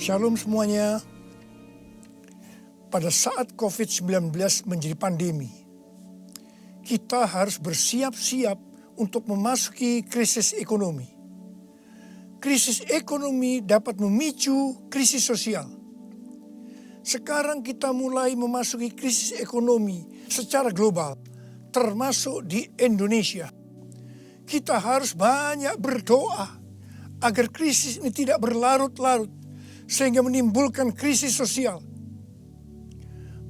Shalom semuanya. Pada saat COVID-19 menjadi pandemi, kita harus bersiap-siap untuk memasuki krisis ekonomi. Krisis ekonomi dapat memicu krisis sosial. Sekarang kita mulai memasuki krisis ekonomi secara global, termasuk di Indonesia. Kita harus banyak berdoa agar krisis ini tidak berlarut-larut, sehingga menimbulkan krisis sosial.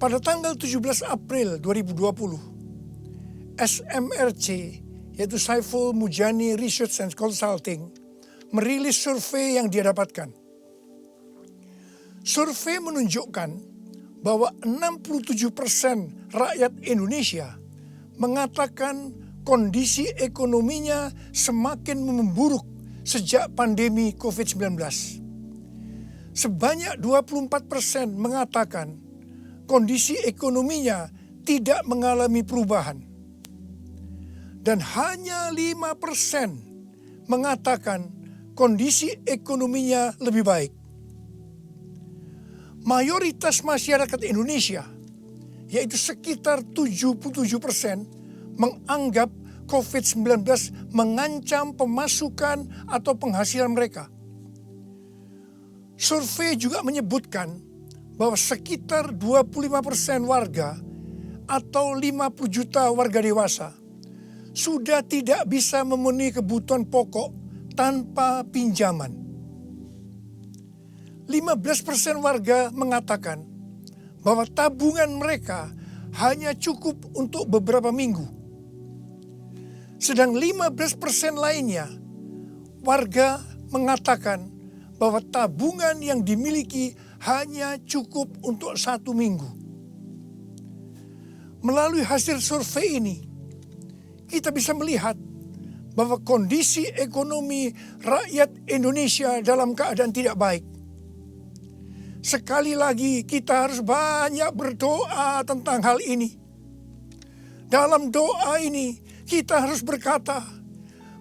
Pada tanggal 17 April 2020, SMRC, yaitu Saiful Mujani Research and Consulting, merilis survei yang dia dapatkan. Survei menunjukkan bahwa 67% rakyat Indonesia mengatakan kondisi ekonominya semakin memburuk sejak pandemi COVID-19. Sebanyak 24% mengatakan kondisi ekonominya tidak mengalami perubahan. Dan hanya 5% mengatakan kondisi ekonominya lebih baik. Mayoritas masyarakat Indonesia, yaitu sekitar 77%, menganggap COVID-19 mengancam pemasukan atau penghasilan mereka. Survei juga menyebutkan bahwa sekitar 25% warga atau 50 juta warga dewasa sudah tidak bisa memenuhi kebutuhan pokok tanpa pinjaman. 15% warga mengatakan bahwa tabungan mereka hanya cukup untuk beberapa minggu. Sedang 15% lainnya warga mengatakan bahwa tabungan yang dimiliki hanya cukup untuk 1 minggu. Melalui hasil survei ini, kita bisa melihat bahwa kondisi ekonomi rakyat Indonesia dalam keadaan tidak baik. Sekali lagi kita harus banyak berdoa tentang hal ini. Dalam doa ini kita harus berkata,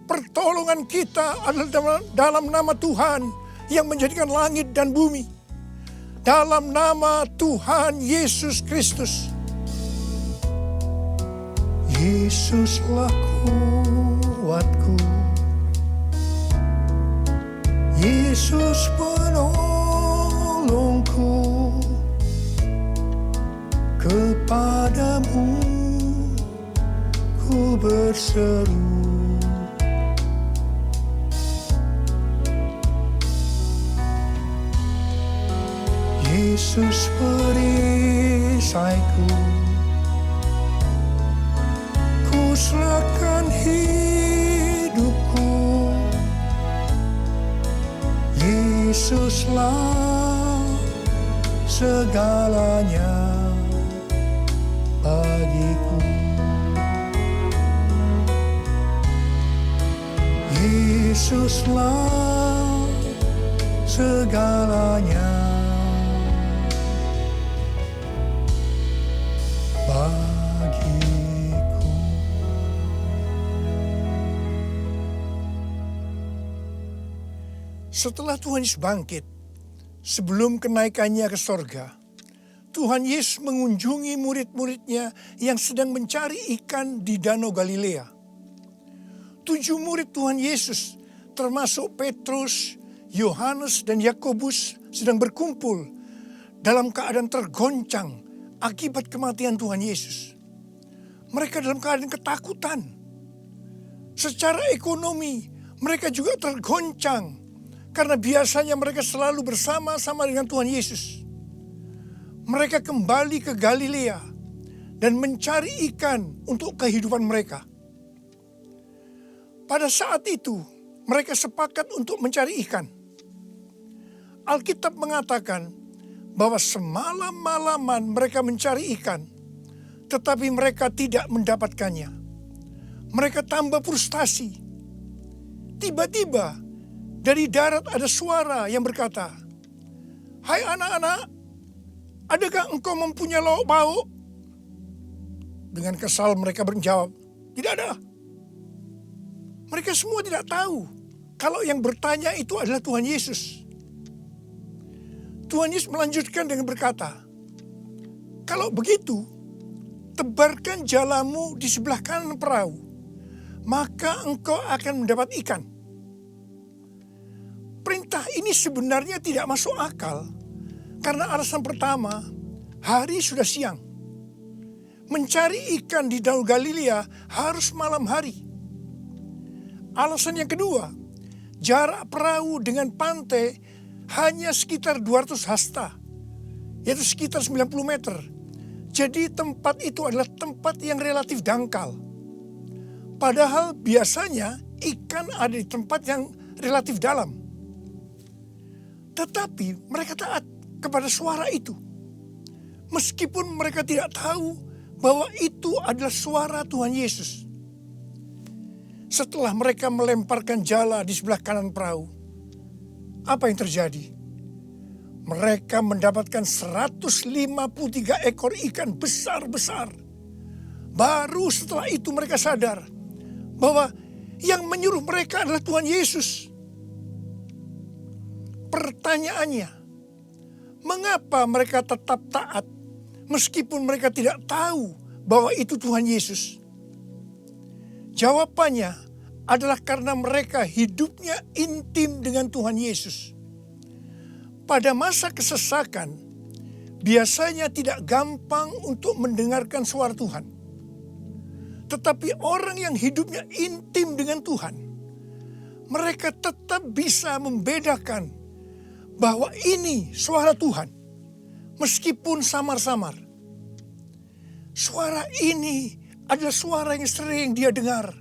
pertolongan kita adalah dalam nama Tuhan yang menjadikan langit dan bumi. Dalam nama Tuhan Yesus Kristus. Yesuslah kuatku, Yesus penolongku, kepadamu ku berseru. Yesus perisaiku, ku serahkan hidupku. Yesuslah segalanya bagiku. Yesuslah segalanya bagiku. Setelah Tuhan Yesus bangkit, sebelum kenaikannya ke sorga, Tuhan Yesus mengunjungi murid-muridnya yang sedang mencari ikan di Danau Galilea. 7 murid Tuhan Yesus, termasuk Petrus, Yohanes, dan Yakobus, sedang berkumpul dalam keadaan tergoncang akibat kematian Tuhan Yesus. Mereka dalam keadaan ketakutan. Secara ekonomi, mereka juga tergoncang karena biasanya mereka selalu bersama-sama dengan Tuhan Yesus. Mereka kembali ke Galilea dan mencari ikan untuk kehidupan mereka. Pada saat itu, mereka sepakat untuk mencari ikan. Alkitab mengatakan bahwa semalam-malaman mereka mencari ikan, tetapi mereka tidak mendapatkannya. Mereka tambah frustasi. Tiba-tiba dari darat ada suara yang berkata, "Hai anak-anak, adakah engkau mempunyai lauk pauk?" Dengan kesal mereka menjawab, "Tidak ada." Mereka semua tidak tahu kalau yang bertanya itu adalah Tuhan Yesus. Tuhan Yesus melanjutkan dengan berkata, kalau begitu, tebarkan jalamu di sebelah kanan perahu, maka engkau akan mendapat ikan. Perintah ini sebenarnya tidak masuk akal, karena alasan pertama, hari sudah siang. Mencari ikan di Danau Galilea harus malam hari. Alasan yang kedua, jarak perahu dengan pantai hanya sekitar 200 hasta, yaitu sekitar 90 meter. Jadi tempat itu adalah tempat yang relatif dangkal. Padahal biasanya ikan ada di tempat yang relatif dalam. Tetapi mereka taat kepada suara itu. Meskipun mereka tidak tahu bahwa itu adalah suara Tuhan Yesus. Setelah mereka melemparkan jala di sebelah kanan perahu, apa yang terjadi? Mereka mendapatkan 153 ekor ikan besar-besar. Baru setelah itu mereka sadar bahwa yang menyuruh mereka adalah Tuhan Yesus. Pertanyaannya, mengapa mereka tetap taat meskipun mereka tidak tahu bahwa itu Tuhan Yesus? Jawabannya adalah karena mereka hidupnya intim dengan Tuhan Yesus. Pada masa kesesakan, biasanya tidak gampang untuk mendengarkan suara Tuhan. Tetapi orang yang hidupnya intim dengan Tuhan, mereka tetap bisa membedakan bahwa ini suara Tuhan, meskipun samar-samar. Suara ini adalah suara yang sering dia dengar,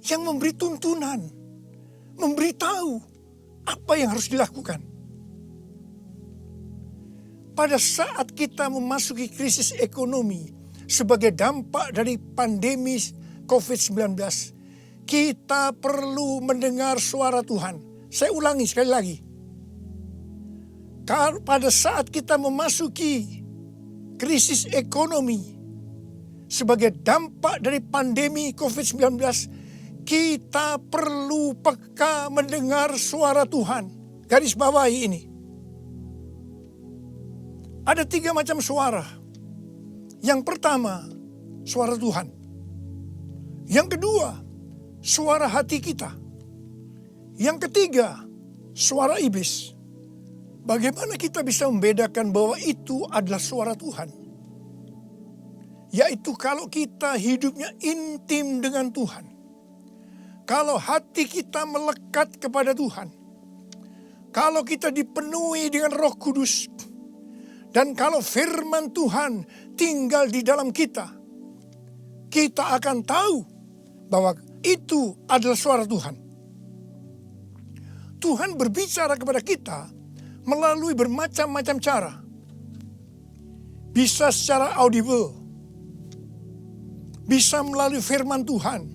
yang memberi tuntunan, memberitahu apa yang harus dilakukan. Pada saat kita memasuki krisis ekonomi sebagai dampak dari pandemi COVID-19, kita perlu mendengar suara Tuhan. Saya ulangi sekali lagi. Pada saat kita memasuki krisis ekonomi sebagai dampak dari pandemi COVID-19, kita perlu peka mendengar suara Tuhan. Garis bawahi ini. Ada 3 macam suara. Yang pertama, suara Tuhan. Yang kedua, suara hati kita. Yang ketiga, suara iblis. Bagaimana kita bisa membedakan bahwa itu adalah suara Tuhan? Yaitu kalau kita hidupnya intim dengan Tuhan. Kalau hati kita melekat kepada Tuhan. Kalau kita dipenuhi dengan Roh Kudus. Dan kalau firman Tuhan tinggal di dalam kita, kita akan tahu bahwa itu adalah suara Tuhan. Tuhan berbicara kepada kita melalui bermacam-macam cara. Bisa secara audible, bisa melalui firman Tuhan,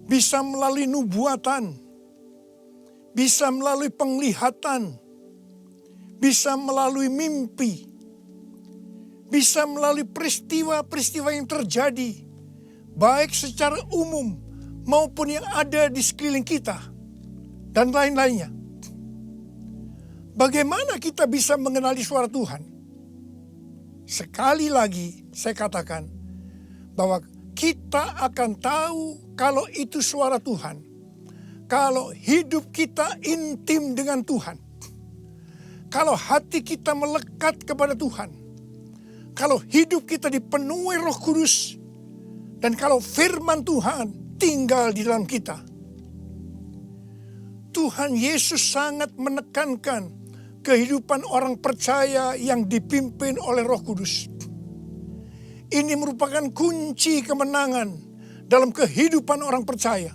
bisa melalui nubuatan, bisa melalui penglihatan, bisa melalui mimpi, bisa melalui peristiwa-peristiwa yang terjadi, baik secara umum maupun yang ada di sekeliling kita, dan lain-lainnya. Bagaimana kita bisa mengenali suara Tuhan? Sekali lagi saya katakan bahwa kita akan tahu kalau itu suara Tuhan, kalau hidup kita intim dengan Tuhan. Kalau hati kita melekat kepada Tuhan, kalau hidup kita dipenuhi Roh Kudus, dan kalau firman Tuhan tinggal di dalam kita. Tuhan Yesus sangat menekankan kehidupan orang percaya yang dipimpin oleh Roh Kudus. Ini merupakan kunci kemenangan dalam kehidupan orang percaya.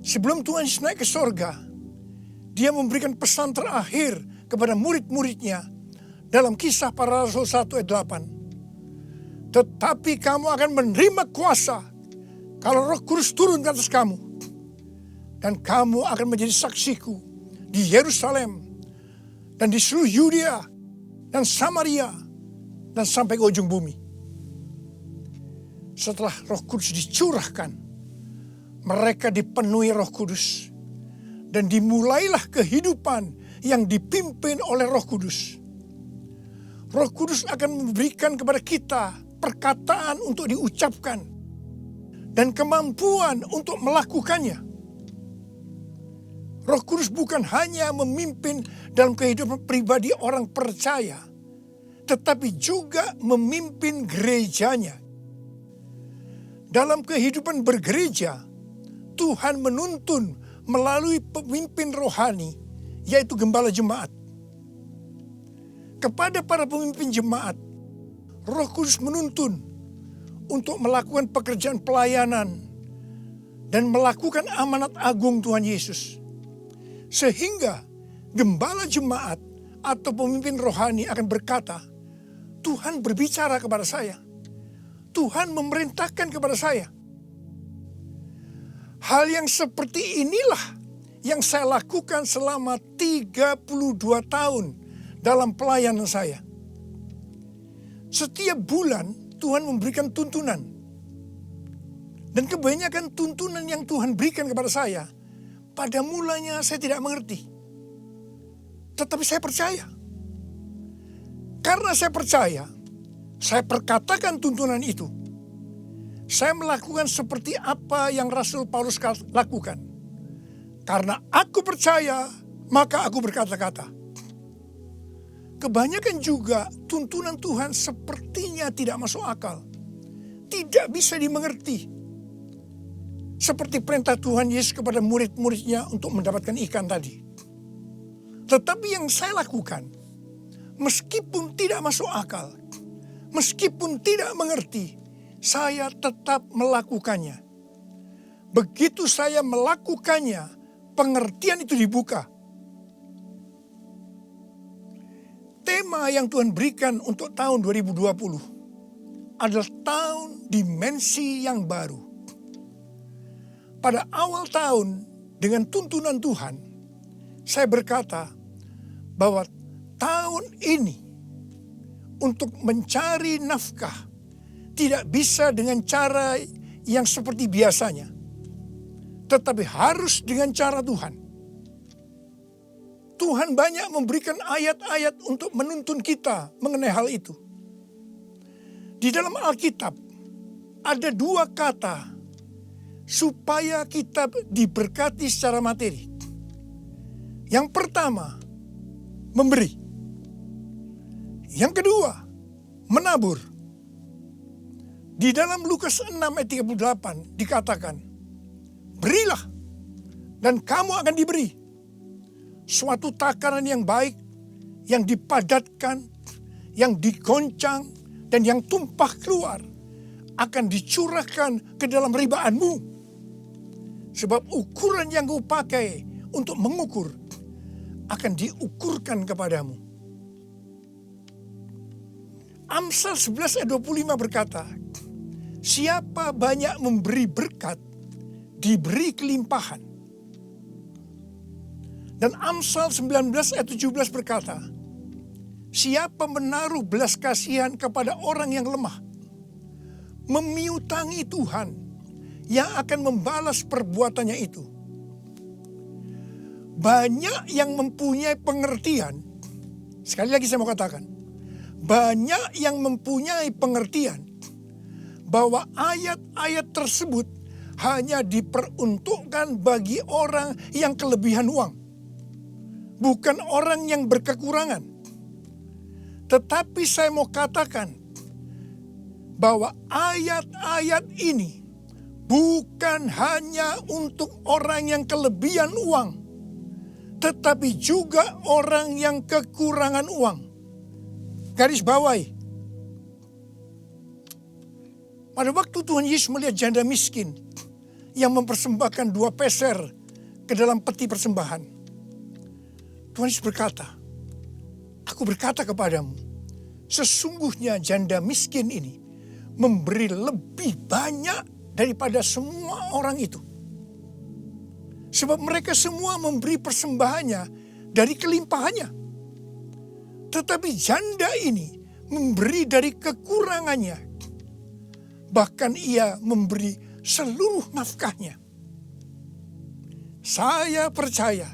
Sebelum Tuhan Yesus naik ke sorga, Dia memberikan pesan terakhir kepada murid-muridnya dalam Kisah Para Rasul 1 ayat 8. Tetapi kamu akan menerima kuasa kalau Roh Kudus turun ke atas kamu. Dan kamu akan menjadi saksiku di Yerusalem dan di seluruh Yudea dan Samaria dan sampai ke ujung bumi. Setelah Roh Kudus dicurahkan, mereka dipenuhi Roh Kudus. Dan dimulailah kehidupan yang dipimpin oleh Roh Kudus. Roh Kudus akan memberikan kepada kita perkataan untuk diucapkan dan kemampuan untuk melakukannya. Roh Kudus bukan hanya memimpin dalam kehidupan pribadi orang percaya, tetapi juga memimpin gerejanya. Dalam kehidupan bergereja, Tuhan menuntun melalui pemimpin rohani, yaitu gembala jemaat. Kepada para pemimpin jemaat, Roh Kudus menuntun untuk melakukan pekerjaan pelayanan dan melakukan amanat agung Tuhan Yesus. Sehingga gembala jemaat atau pemimpin rohani akan berkata, Tuhan berbicara kepada saya. Tuhan memerintahkan kepada saya. Hal yang seperti inilah yang saya lakukan selama 32 tahun dalam pelayanan saya. Setiap bulan Tuhan memberikan tuntunan. Dan kebanyakan tuntunan yang Tuhan berikan kepada saya, pada mulanya saya tidak mengerti. Tetapi saya percaya. Karena saya percaya, saya perkatakan tuntunan itu. Saya melakukan seperti apa yang Rasul Paulus lakukan. Karena aku percaya, maka aku berkata-kata. Kebanyakan juga tuntunan Tuhan sepertinya tidak masuk akal. Tidak bisa dimengerti. Seperti perintah Tuhan Yesus kepada murid-muridnya untuk mendapatkan ikan tadi. Tetapi yang saya lakukan, meskipun tidak masuk akal, meskipun tidak mengerti, saya tetap melakukannya. Begitu saya melakukannya, pengertian itu dibuka. Tema yang Tuhan berikan untuk tahun 2020 adalah tahun dimensi yang baru. Pada awal tahun dengan tuntunan Tuhan, saya berkata bahwa tahun ini untuk mencari nafkah tidak bisa dengan cara yang seperti biasanya, tetapi harus dengan cara Tuhan. Tuhan banyak memberikan ayat-ayat untuk menuntun kita mengenai hal itu. Di dalam Alkitab ada 2 kata supaya kita diberkati secara materi. Yang pertama, memberi. Yang kedua, menabur. Di dalam Lukas 6 ayat 38 dikatakan, berilah dan kamu akan diberi. Suatu takaran yang baik, yang dipadatkan, yang digoncang, dan yang tumpah keluar akan dicurahkan ke dalam ribaanmu. Sebab ukuran yang kau pakai untuk mengukur akan diukurkan kepadamu. Amsal 11 ayat 25 berkata, siapa banyak memberi berkat, diberi kelimpahan. Dan Amsal 19 ayat 17 berkata, siapa menaruh belas kasihan kepada orang yang lemah, memiutangi Tuhan yang akan membalas perbuatannya itu. Banyak yang mempunyai pengertian, sekali lagi saya mau katakan, banyak yang mempunyai pengertian bahwa ayat-ayat tersebut hanya diperuntukkan bagi orang yang kelebihan uang. Bukan orang yang berkekurangan. Tetapi saya mau katakan bahwa ayat-ayat ini bukan hanya untuk orang yang kelebihan uang, tetapi juga orang yang kekurangan uang. Garis bawahi. Pada waktu Tuhan Yesus melihat janda miskin yang mempersembahkan 2 peser ke dalam peti persembahan, Tuhan Yesus berkata, aku berkata kepadamu, sesungguhnya janda miskin ini memberi lebih banyak daripada semua orang itu. Sebab mereka semua memberi persembahannya dari kelimpahannya. Tetapi janda ini memberi dari kekurangannya. Bahkan ia memberi seluruh nafkahnya. Saya percaya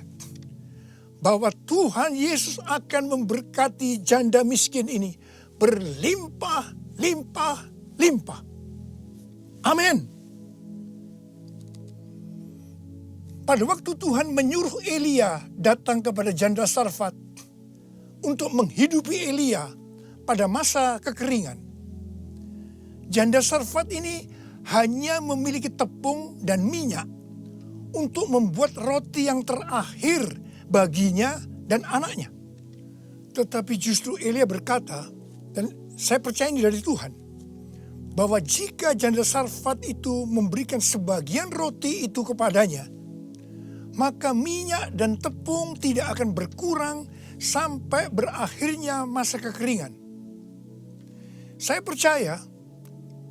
bahwa Tuhan Yesus akan memberkati janda miskin ini berlimpah, limpah, limpah. Amin. Pada waktu Tuhan menyuruh Elia datang kepada janda Sarfat untuk menghidupi Elia pada masa kekeringan, janda Sarfat ini hanya memiliki tepung dan minyak untuk membuat roti yang terakhir baginya dan anaknya. Tetapi justru Elia berkata, dan saya percaya ini dari Tuhan, bahwa jika janda Sarfat itu memberikan sebagian roti itu kepadanya, maka minyak dan tepung tidak akan berkurang sampai berakhirnya masa kekeringan. Saya percaya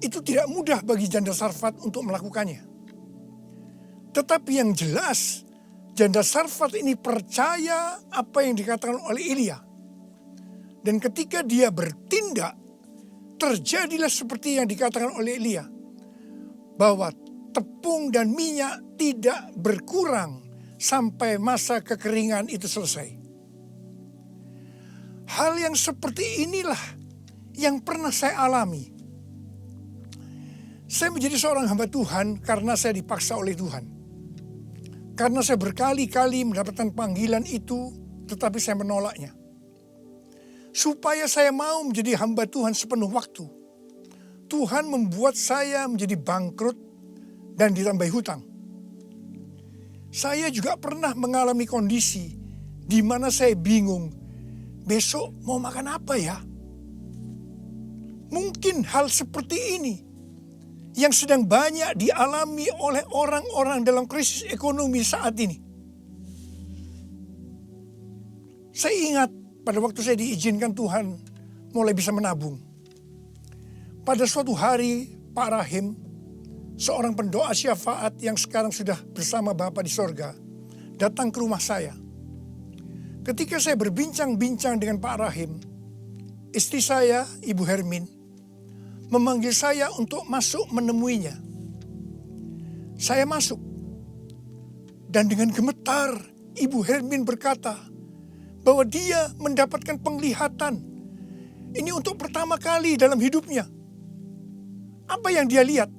itu tidak mudah bagi janda Sarfat untuk melakukannya. Tetapi yang jelas, janda Sarfat ini percaya apa yang dikatakan oleh Elia. Dan ketika dia bertindak, terjadilah seperti yang dikatakan oleh Elia, bahwa tepung dan minyak tidak berkurang sampai masa kekeringan itu selesai. Hal yang seperti inilah yang pernah saya alami. Saya menjadi seorang hamba Tuhan karena saya dipaksa oleh Tuhan. Karena saya berkali-kali mendapatkan panggilan itu, tetapi saya menolaknya. Supaya saya mau menjadi hamba Tuhan sepenuh waktu, Tuhan membuat saya menjadi bangkrut dan ditambah hutang. Saya juga pernah mengalami kondisi di mana saya bingung, besok mau makan apa ya? Mungkin hal seperti ini yang sedang banyak dialami oleh orang-orang dalam krisis ekonomi saat ini. Saya ingat pada waktu saya diizinkan Tuhan mulai bisa menabung. Pada suatu hari Pak Rahim, seorang pendoa syafaat yang sekarang sudah bersama Bapa di sorga, datang ke rumah saya. Ketika saya berbincang-bincang dengan Pak Rahim, istri saya, Ibu Hermin, memanggil saya untuk masuk menemuinya. Saya masuk. Dan dengan gemetar, Ibu Hermin berkata bahwa dia mendapatkan penglihatan. Ini untuk pertama kali dalam hidupnya. Apa yang dia lihat?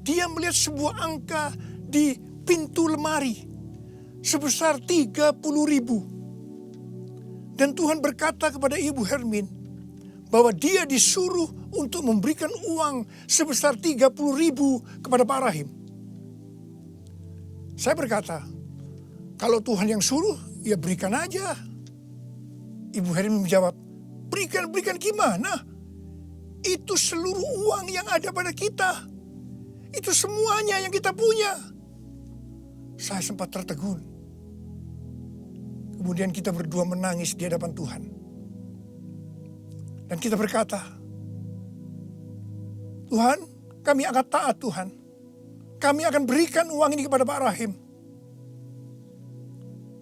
Dia melihat sebuah angka di pintu lemari sebesar 30.000. Dan Tuhan berkata kepada Ibu Hermin bahwa dia disuruh untuk memberikan uang sebesar 30.000 kepada Pak Rahim. Saya berkata, kalau Tuhan yang suruh, ya berikan aja. Ibu Hermin menjawab, berikan gimana? Itu seluruh uang yang ada pada kita. Itu semuanya yang kita punya. Saya sempat tertegun. Kemudian kita berdua menangis di hadapan Tuhan. Dan kita berkata, Tuhan, kami akan taat Tuhan. Kami akan berikan uang ini kepada Pak Rahim.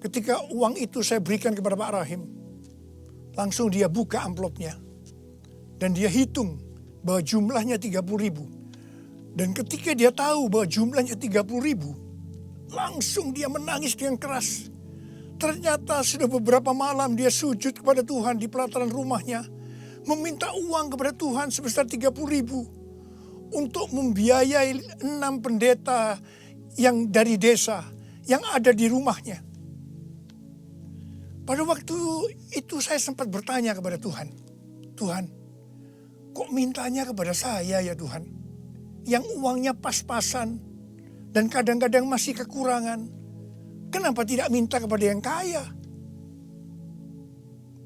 Ketika uang itu saya berikan kepada Pak Rahim, langsung dia buka amplopnya. Dan dia hitung bahwa jumlahnya 30.000. Dan ketika dia tahu bahwa jumlahnya 30.000, langsung dia menangis dengan keras. Ternyata sudah beberapa malam dia sujud kepada Tuhan di pelataran rumahnya, meminta uang kepada Tuhan sebesar 30.000 untuk membiayai 6 pendeta yang dari desa yang ada di rumahnya. Pada waktu itu saya sempat bertanya kepada Tuhan, Tuhan, kok mintanya kepada saya ya Tuhan, yang uangnya pas-pasan dan kadang-kadang masih kekurangan, kenapa tidak minta kepada yang kaya?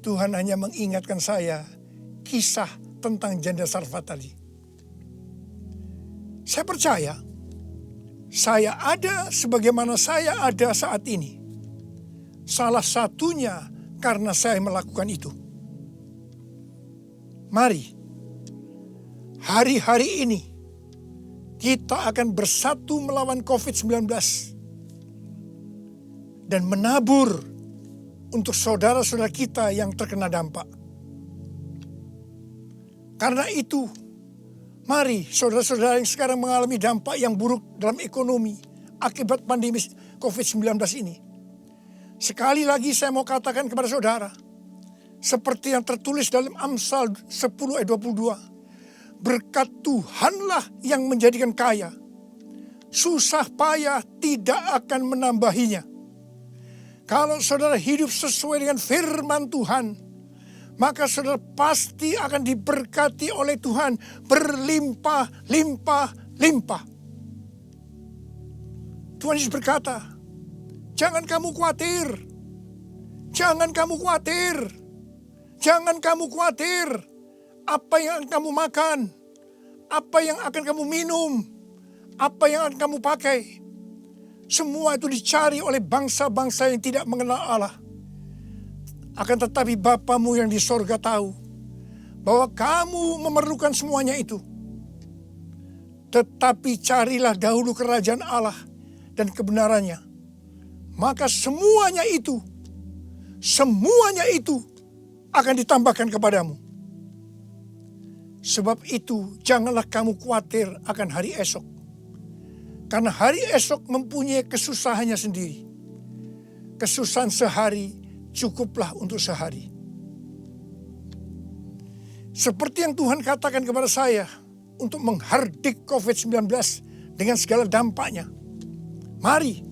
Tuhan hanya mengingatkan saya kisah tentang janda Sarfat tadi. Saya percaya, saya ada sebagaimana saya ada saat ini. Salah satunya karena saya melakukan itu. Mari, hari-hari ini kita akan bersatu melawan COVID-19 dan menabur untuk saudara-saudara kita yang terkena dampak. Karena itu, mari saudara-saudara yang sekarang mengalami dampak yang buruk dalam ekonomi akibat pandemi COVID-19 ini. Sekali lagi saya mau katakan kepada saudara, seperti yang tertulis dalam Amsal 10 ayat 22. Berkat Tuhanlah yang menjadikan kaya. Susah payah tidak akan menambahinya. Kalau saudara hidup sesuai dengan firman Tuhan, maka saudara pasti akan diberkati oleh Tuhan berlimpah, limpah, limpah. Tuhan Yesus berkata, jangan kamu khawatir. Jangan kamu khawatir. Jangan kamu khawatir. Apa yang akan kamu makan? Apa yang akan kamu minum? Apa yang akan kamu pakai? Semua itu dicari oleh bangsa-bangsa yang tidak mengenal Allah. Akan tetapi Bapamu yang di sorga tahu bahwa kamu memerlukan semuanya itu. Tetapi carilah dahulu kerajaan Allah dan kebenarannya. Maka semuanya itu akan ditambahkan kepadamu. Sebab itu janganlah kamu khawatir akan hari esok. Karena hari esok mempunyai kesusahannya sendiri. Kesusahan sehari cukuplah untuk sehari. Seperti yang Tuhan katakan kepada saya untuk menghardik COVID-19 dengan segala dampaknya. Mari,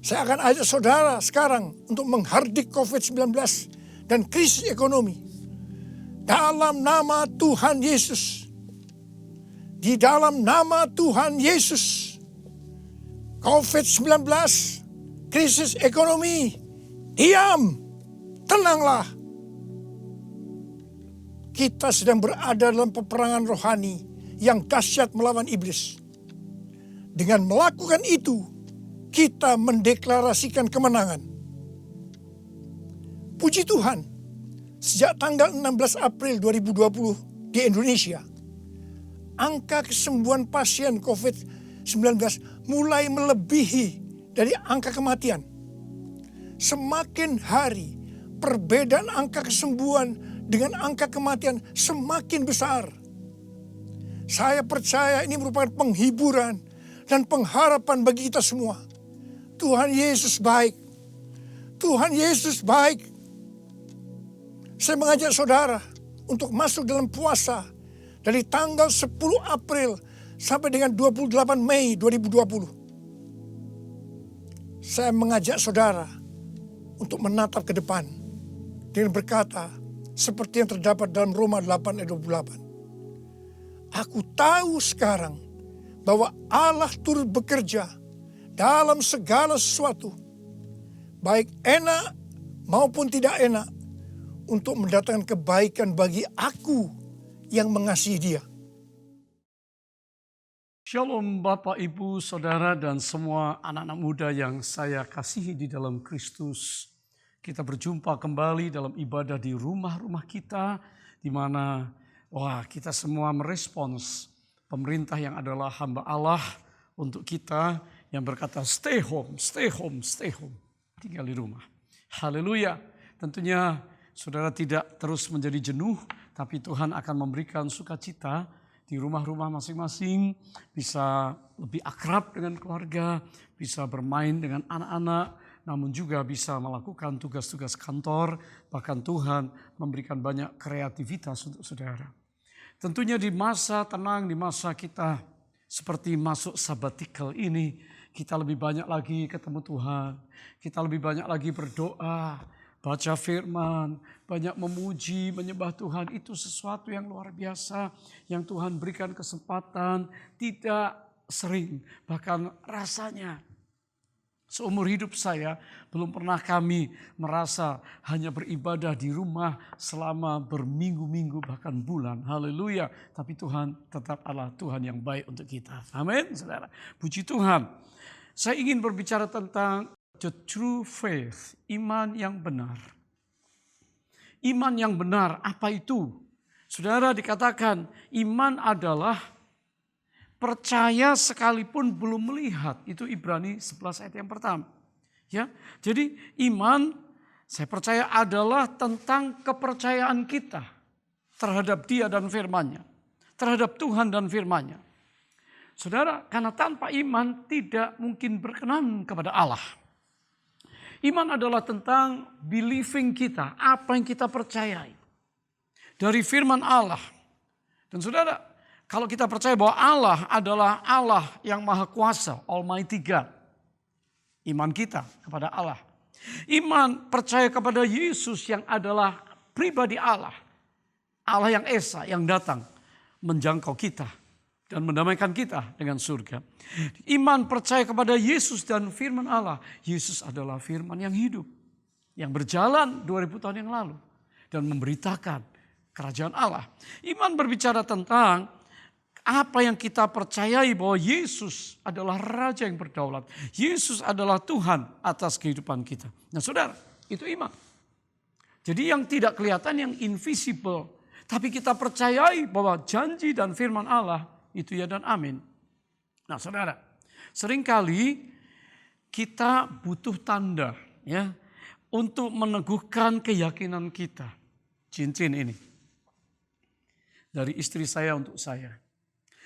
saya akan ajak saudara sekarang untuk menghardik COVID-19 dan krisis ekonomi. Dalam nama Tuhan Yesus. Di dalam nama Tuhan Yesus. COVID-19, krisis ekonomi, diam, tenanglah. Kita sedang berada dalam peperangan rohani yang dahsyat melawan iblis. Dengan melakukan itu, kita mendeklarasikan kemenangan. Puji Tuhan, sejak tanggal 16 April 2020 di Indonesia, angka kesembuhan pasien COVID-19 mulai melebihi dari angka kematian. Semakin hari, perbedaan angka kesembuhan dengan angka kematian semakin besar. Saya percaya ini merupakan penghiburan dan pengharapan bagi kita semua. Tuhan Yesus baik. Tuhan Yesus baik. Saya mengajak saudara untuk masuk dalam puasa dari tanggal 10 April sampai dengan 28 Mei 2020. Saya mengajak saudara untuk menatap ke depan dengan berkata seperti yang terdapat dalam Roma 8 ayat 28. Aku tahu sekarang bahwa Allah turut bekerja dalam segala sesuatu, baik enak maupun tidak enak, untuk mendatangkan kebaikan bagi aku yang mengasihi Dia. Shalom Bapak, Ibu, Saudara, dan semua anak-anak muda yang saya kasihi di dalam Kristus. Kita berjumpa kembali dalam ibadah di rumah-rumah kita, di mana kita semua merespons pemerintah yang adalah hamba Allah untuk kita yang berkata stay home, stay home, stay home. Tinggal di rumah. Haleluya. Tentunya saudara tidak terus menjadi jenuh, tapi Tuhan akan memberikan sukacita di rumah-rumah masing-masing, bisa lebih akrab dengan keluarga, bisa bermain dengan anak-anak, namun juga bisa melakukan tugas-tugas kantor, bahkan Tuhan memberikan banyak kreativitas untuk saudara. Tentunya di masa tenang, di masa kita seperti masuk sabbatical ini, kita lebih banyak lagi ketemu Tuhan, kita lebih banyak lagi berdoa, baca firman, banyak memuji, menyembah Tuhan. Itu sesuatu yang luar biasa yang Tuhan berikan kesempatan, tidak sering, bahkan rasanya seumur hidup saya belum pernah kami merasa hanya beribadah di rumah selama berminggu-minggu bahkan bulan. Haleluya. Tapi Tuhan tetap Allah, Tuhan yang baik untuk kita. Amin, saudara. Puji Tuhan. Saya ingin berbicara tentang the true faith, iman yang benar. Iman yang benar, apa itu? Saudara, dikatakan iman adalah percaya sekalipun belum melihat. Itu Ibrani 11 ayat yang pertama. Ya, jadi iman, saya percaya adalah tentang kepercayaan kita terhadap Dia dan firman-Nya, terhadap Tuhan dan firman-Nya. Saudara, karena tanpa iman tidak mungkin berkenan kepada Allah. Iman adalah tentang believing kita, apa yang kita percayai. Dari firman Allah. Dan saudara, kalau kita percaya bahwa Allah adalah Allah yang maha kuasa, Almighty God. Iman kita kepada Allah. Iman percaya kepada Yesus yang adalah pribadi Allah. Allah yang esa, yang datang menjangkau kita dan mendamaikan kita dengan surga. Iman percaya kepada Yesus dan firman Allah. Yesus adalah firman yang hidup. Yang berjalan 2000 tahun yang lalu. Dan memberitakan kerajaan Allah. Iman berbicara tentang apa yang kita percayai bahwa Yesus adalah Raja yang berdaulat. Yesus adalah Tuhan atas kehidupan kita. Nah saudara, itu iman. Jadi yang tidak kelihatan, yang invisible. Tapi kita percayai bahwa janji dan firman Allah itu ya dan amin. Nah saudara, seringkali kita butuh tanda ya untuk meneguhkan keyakinan kita. Cincin ini dari istri saya untuk saya.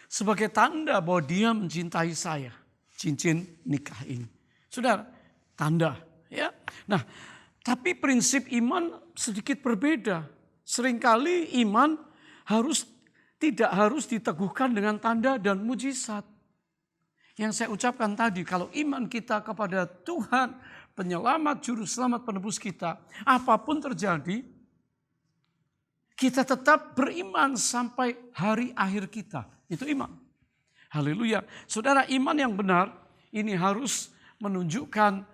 Sebagai tanda bahwa dia mencintai saya. Cincin nikah ini. Saudara, tanda ya. Nah, tapi prinsip iman sedikit berbeda. Seringkali iman tidak harus diteguhkan dengan tanda dan mujizat. Yang saya ucapkan tadi, kalau iman kita kepada Tuhan, penyelamat, juru selamat, penebus kita, apapun terjadi, kita tetap beriman sampai hari akhir kita. Itu iman. Haleluya. Saudara, iman yang benar ini harus menunjukkan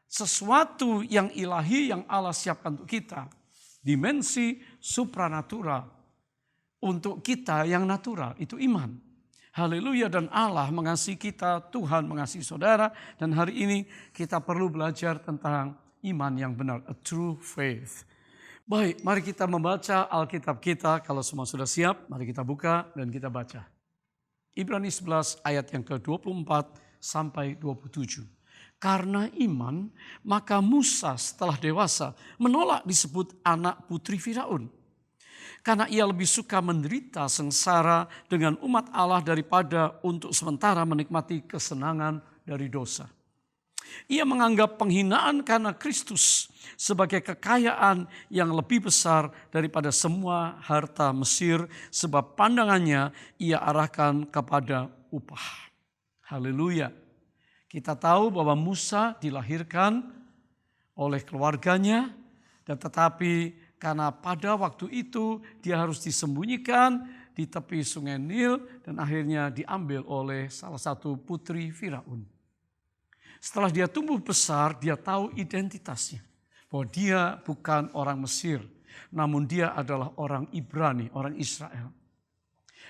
sesuatu yang ilahi yang Allah siapkan untuk kita. Dimensi supranatural. Untuk kita yang natural, itu iman. Haleluya, dan Allah mengasihi kita, Tuhan mengasihi saudara. Dan hari ini kita perlu belajar tentang iman yang benar, a true faith. Baik, mari kita membaca Alkitab kita. Kalau semua sudah siap, mari kita buka dan kita baca. Ibrani 11 ayat yang ke-24 sampai 27. Karena iman, maka Musa setelah dewasa menolak disebut anak putri Firaun. Karena ia lebih suka menderita sengsara dengan umat Allah daripada untuk sementara menikmati kesenangan dari dosa. Ia menganggap penghinaan karena Kristus sebagai kekayaan yang lebih besar daripada semua harta Mesir, sebab pandangannya ia arahkan kepada upah. Haleluya. Kita tahu bahwa Musa dilahirkan oleh keluarganya, dan tetapi karena pada waktu itu dia harus disembunyikan di tepi sungai Nil dan akhirnya diambil oleh salah satu putri Firaun. Setelah dia tumbuh besar, dia tahu identitasnya. Bahwa dia bukan orang Mesir, namun dia adalah orang Ibrani, orang Israel.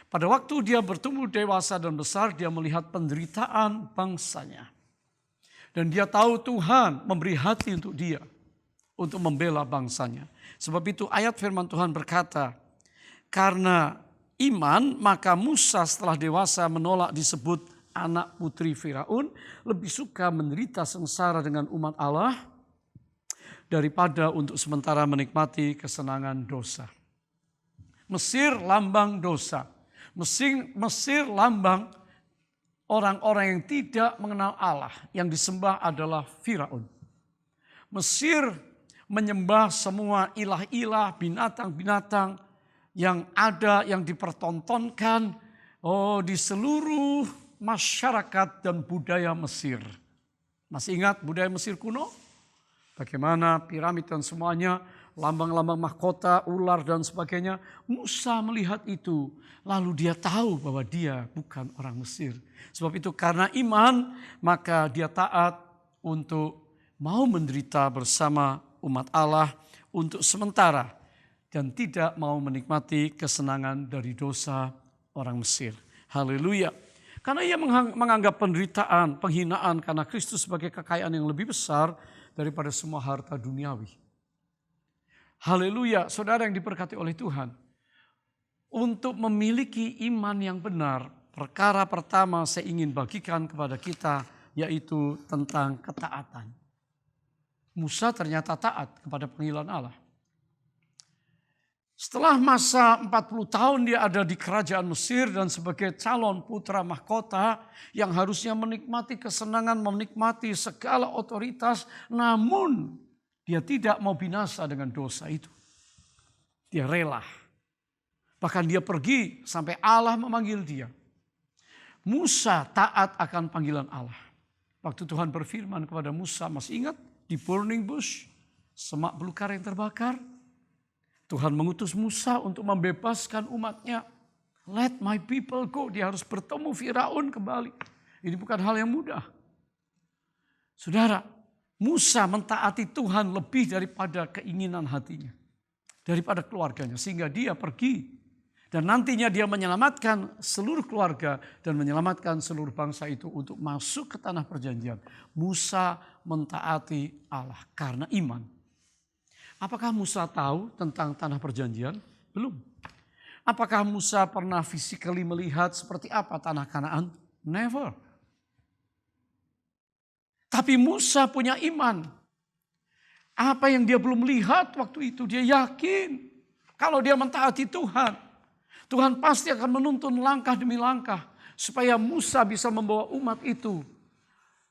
Pada waktu dia bertumbuh dewasa dan besar, dia melihat penderitaan bangsanya. Dan dia tahu Tuhan memberi hati untuk dia, untuk membela bangsanya. Sebab itu ayat firman Tuhan berkata, karena iman maka Musa setelah dewasa menolak disebut anak putri Firaun, lebih suka menderita sengsara dengan umat Allah daripada untuk sementara menikmati kesenangan dosa. Mesir lambang dosa. Mesir lambang orang-orang yang tidak mengenal Allah, yang disembah adalah Firaun. Mesir menyembah semua ilah-ilah, binatang-binatang yang ada, yang dipertontonkan di seluruh masyarakat dan budaya Mesir. Masih ingat budaya Mesir kuno? Bagaimana piramid dan semuanya, lambang-lambang mahkota, ular dan sebagainya. Musa melihat itu, lalu dia tahu bahwa dia bukan orang Mesir. Sebab itu karena iman, maka dia taat untuk mau menderita bersama umat Allah untuk sementara dan tidak mau menikmati kesenangan dari dosa orang Mesir. Haleluya. Karena ia menganggap penderitaan, penghinaan karena Kristus sebagai kekayaan yang lebih besar daripada semua harta duniawi. Haleluya, saudara yang diberkati oleh Tuhan. Untuk memiliki iman yang benar, perkara pertama saya ingin bagikan kepada kita yaitu tentang ketaatan. Musa ternyata taat kepada panggilan Allah. Setelah masa 40 tahun dia ada di kerajaan Mesir dan sebagai calon putra mahkota yang harusnya menikmati kesenangan, menikmati segala otoritas. Namun dia tidak mau binasa dengan dosa itu. Dia rela. Bahkan dia pergi sampai Allah memanggil dia. Musa taat akan panggilan Allah. Waktu Tuhan berfirman kepada Musa, masih ingat di burning bush, semak belukar yang terbakar. Tuhan mengutus Musa untuk membebaskan umatnya. Let my people go. Dia harus bertemu Firaun kembali. Ini bukan hal yang mudah. Saudara, Musa mentaati Tuhan lebih daripada keinginan hatinya. Daripada keluarganya. Sehingga dia pergi. Dan nantinya dia menyelamatkan seluruh keluarga. Dan menyelamatkan seluruh bangsa itu untuk masuk ke tanah perjanjian. Musa mentaati Allah karena iman. Apakah Musa tahu tentang tanah perjanjian? Belum. Apakah Musa pernah physically melihat seperti apa tanah Kanaan? Never. Tapi Musa punya iman. Apa yang dia belum lihat waktu itu, dia yakin. Kalau dia mentaati Tuhan, Tuhan pasti akan menuntun langkah demi langkah. Supaya Musa bisa membawa umat itu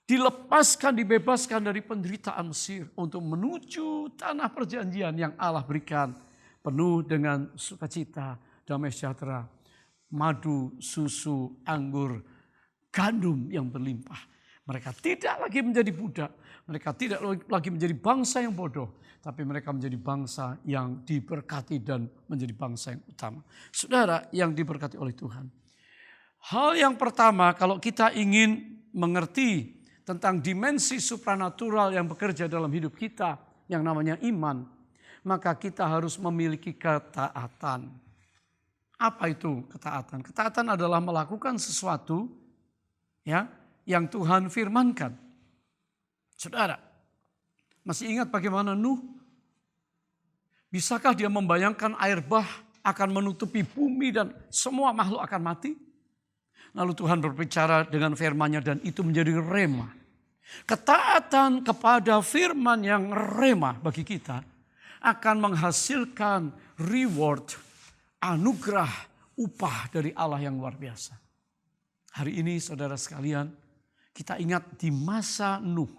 dilepaskan, dibebaskan dari penderitaan Mesir untuk menuju tanah perjanjian yang Allah berikan penuh dengan sukacita, damai sejahtera, madu, susu, anggur, gandum yang berlimpah. Mereka tidak lagi menjadi budak, mereka tidak lagi menjadi bangsa yang bodoh, tapi mereka menjadi bangsa yang diberkati dan menjadi bangsa yang utama. Saudara yang diberkati oleh Tuhan. Hal yang pertama, kalau kita ingin mengerti tentang dimensi supranatural yang bekerja dalam hidup kita yang namanya iman, maka kita harus memiliki ketaatan. Apa itu ketaatan? Ketaatan adalah melakukan sesuatu ya yang Tuhan firmankan. Saudara, masih ingat bagaimana Nuh? Bisakah dia membayangkan air bah akan menutupi bumi dan semua makhluk akan mati? Lalu Tuhan berbicara dengan firman-Nya dan itu menjadi rema. Ketaatan kepada firman yang rema bagi kita akan menghasilkan reward, anugerah, upah dari Allah yang luar biasa. Hari ini saudara sekalian, kita ingat di masa Nuh,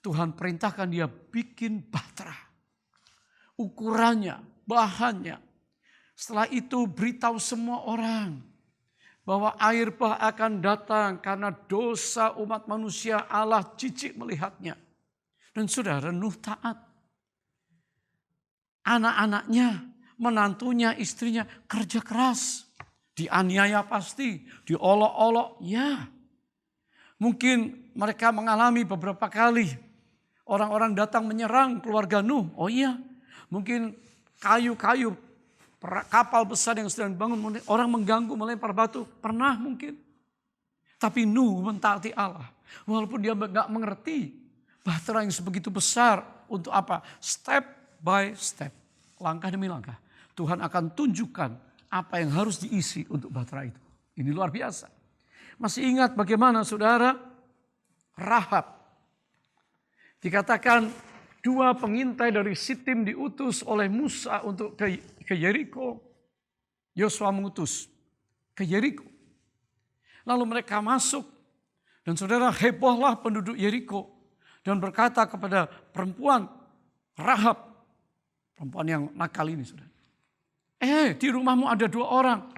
Tuhan perintahkan dia bikin bahtera. Ukurannya, bahannya. Setelah itu beritahu semua orang bahwa air bah akan datang karena dosa umat manusia, Allah jijik melihatnya. Dan saudara, Nuh taat. Anak-anaknya, menantunya, istrinya kerja keras. Dianiaya pasti, diolok-olok, ya. Mungkin mereka mengalami beberapa kali orang-orang datang menyerang keluarga Nuh. Oh iya, mungkin kayu-kayu kapal besar yang sedang dibangun, orang mengganggu, melempar batu. Pernah mungkin. Tapi Nuh mentaati Allah. Walaupun dia gak mengerti bahtera yang sebegitu besar. Untuk apa? Step by step. Langkah demi langkah. Tuhan akan tunjukkan apa yang harus diisi untuk bahtera itu. Ini luar biasa. Masih ingat bagaimana saudara? Rahab. Dikatakan 2 pengintai dari Sitim diutus oleh Musa untuk ke Yeriko. Yosua mengutus ke Yeriko. Lalu mereka masuk. Dan saudara, hebohlah penduduk Yeriko. Dan berkata kepada perempuan Rahab. Perempuan yang nakal ini saudara. Di rumahmu ada 2 orang.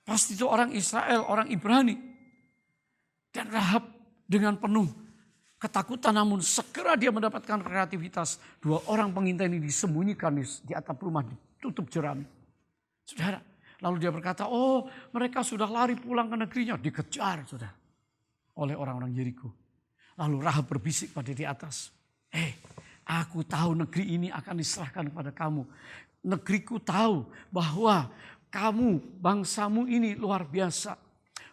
Pasti itu orang Israel, orang Ibrani. Dan Rahab dengan penuh ketakutan, namun segera dia mendapatkan kreativitas. 2 orang pengintai ini disembunyikan di atap rumah, ditutup jerami. Saudara, lalu dia berkata, oh mereka sudah lari pulang ke negerinya. Dikejar saudara oleh orang-orang Yeriko. Lalu Rahab berbisik pada di atas. Aku tahu negeri ini akan diserahkan kepada kamu. Negeriku tahu bahwa kamu, bangsamu ini luar biasa.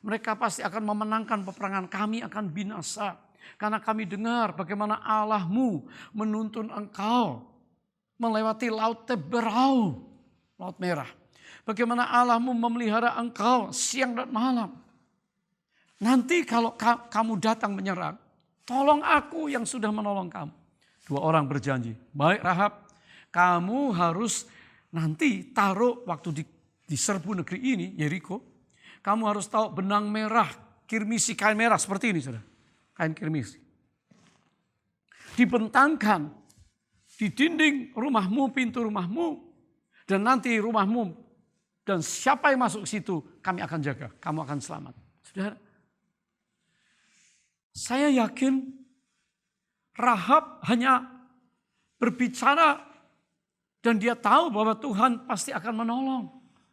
Mereka pasti akan memenangkan peperangan, kami akan binasa. Karena kami dengar bagaimana Allahmu menuntun engkau melewati laut Teberau, laut merah. Bagaimana Allahmu memelihara engkau siang dan malam. Nanti kalau kamu datang menyerang, tolong aku yang sudah menolong kamu. 2 orang berjanji, baik Rahab, kamu harus nanti taruh waktu di serbu negeri ini, Yeriko, kamu harus tahu benang merah, kirmisi kain merah seperti ini, saudara. Kain kirmisi. Dibentangkan di dinding rumahmu, pintu rumahmu, dan nanti rumahmu dan siapa yang masuk ke situ kami akan jaga, kamu akan selamat. Saudara, saya yakin Rahab hanya berbicara dan dia tahu bahwa Tuhan pasti akan menolong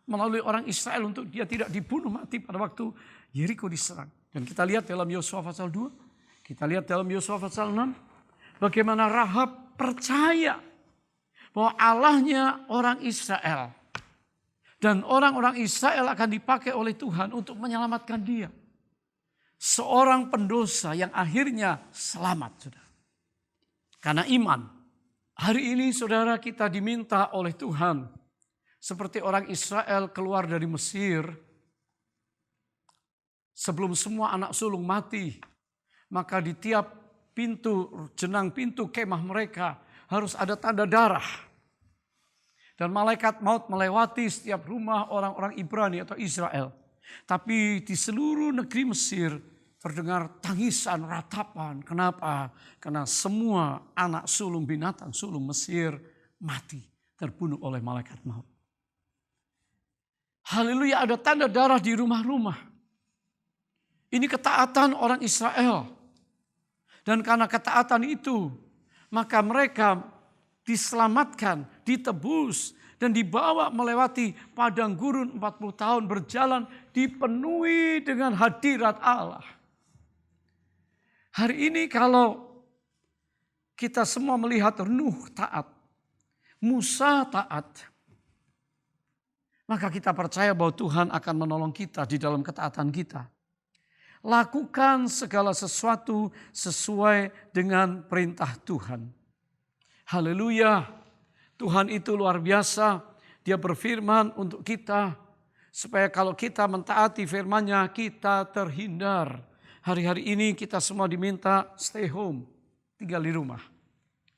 melalui orang Israel untuk dia tidak dibunuh mati pada waktu Yeriko diserang. Dan kita lihat dalam Yosua pasal 2, kita lihat dalam Yosua pasal 6, bagaimana Rahab percaya bahwa Allahnya orang Israel. Dan orang-orang Israel akan dipakai oleh Tuhan untuk menyelamatkan dia. Seorang pendosa yang akhirnya selamat, saudara. Karena iman. Hari ini saudara kita diminta oleh Tuhan. Seperti orang Israel keluar dari Mesir. Sebelum semua anak sulung mati. Maka di tiap pintu, jenang pintu kemah mereka harus ada tanda darah. Dan malaikat maut melewati setiap rumah orang-orang Ibrani atau Israel. Tapi di seluruh negeri Mesir terdengar tangisan, ratapan. Kenapa? Karena semua anak sulung binatang sulung Mesir mati, terbunuh oleh malaikat maut. Haleluya, ada tanda darah di rumah-rumah. Ini ketaatan orang Israel. Dan karena ketaatan itu, maka mereka diselamatkan, ditebus, dan dibawa melewati padang gurun 40 tahun berjalan dipenuhi dengan hadirat Allah. Hari ini kalau kita semua melihat Nuh taat, Musa taat, maka kita percaya bahwa Tuhan akan menolong kita di dalam ketaatan kita. Lakukan segala sesuatu sesuai dengan perintah Tuhan. Haleluya, Tuhan itu luar biasa. Dia berfirman untuk kita supaya kalau kita mentaati firman-Nya kita terhindar. Hari-hari ini kita semua diminta stay home, tinggal di rumah.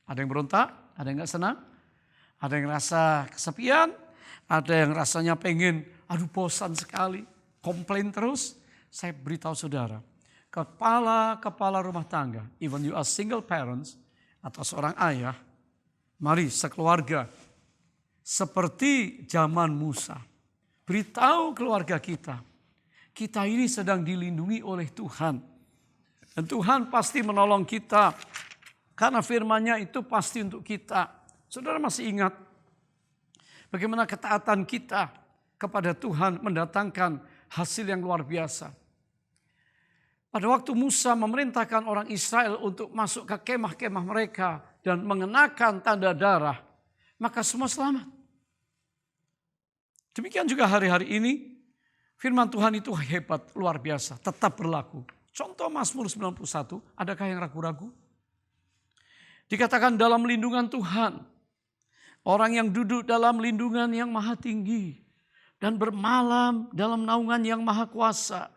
Ada yang berontak, ada yang gak senang, ada yang rasa kesepian, ada yang rasanya pengen, aduh bosan sekali, komplain terus. Saya beritahu saudara, kepala rumah tangga, even you are single parents atau seorang ayah, mari sekeluarga seperti zaman Musa. Beritahu keluarga kita ini sedang dilindungi oleh Tuhan. Dan Tuhan pasti menolong kita. Karena firman-Nya itu pasti untuk kita. Saudara masih ingat bagaimana ketaatan kita kepada Tuhan mendatangkan hasil yang luar biasa. Pada waktu Musa memerintahkan orang Israel untuk masuk ke kemah-kemah mereka dan mengenakan tanda darah, maka semua selamat. Demikian juga hari-hari ini, firman Tuhan itu hebat, luar biasa, tetap berlaku. Contoh Mazmur 91, adakah yang ragu-ragu? Dikatakan dalam lindungan Tuhan, orang yang duduk dalam lindungan yang maha tinggi dan bermalam dalam naungan yang maha kuasa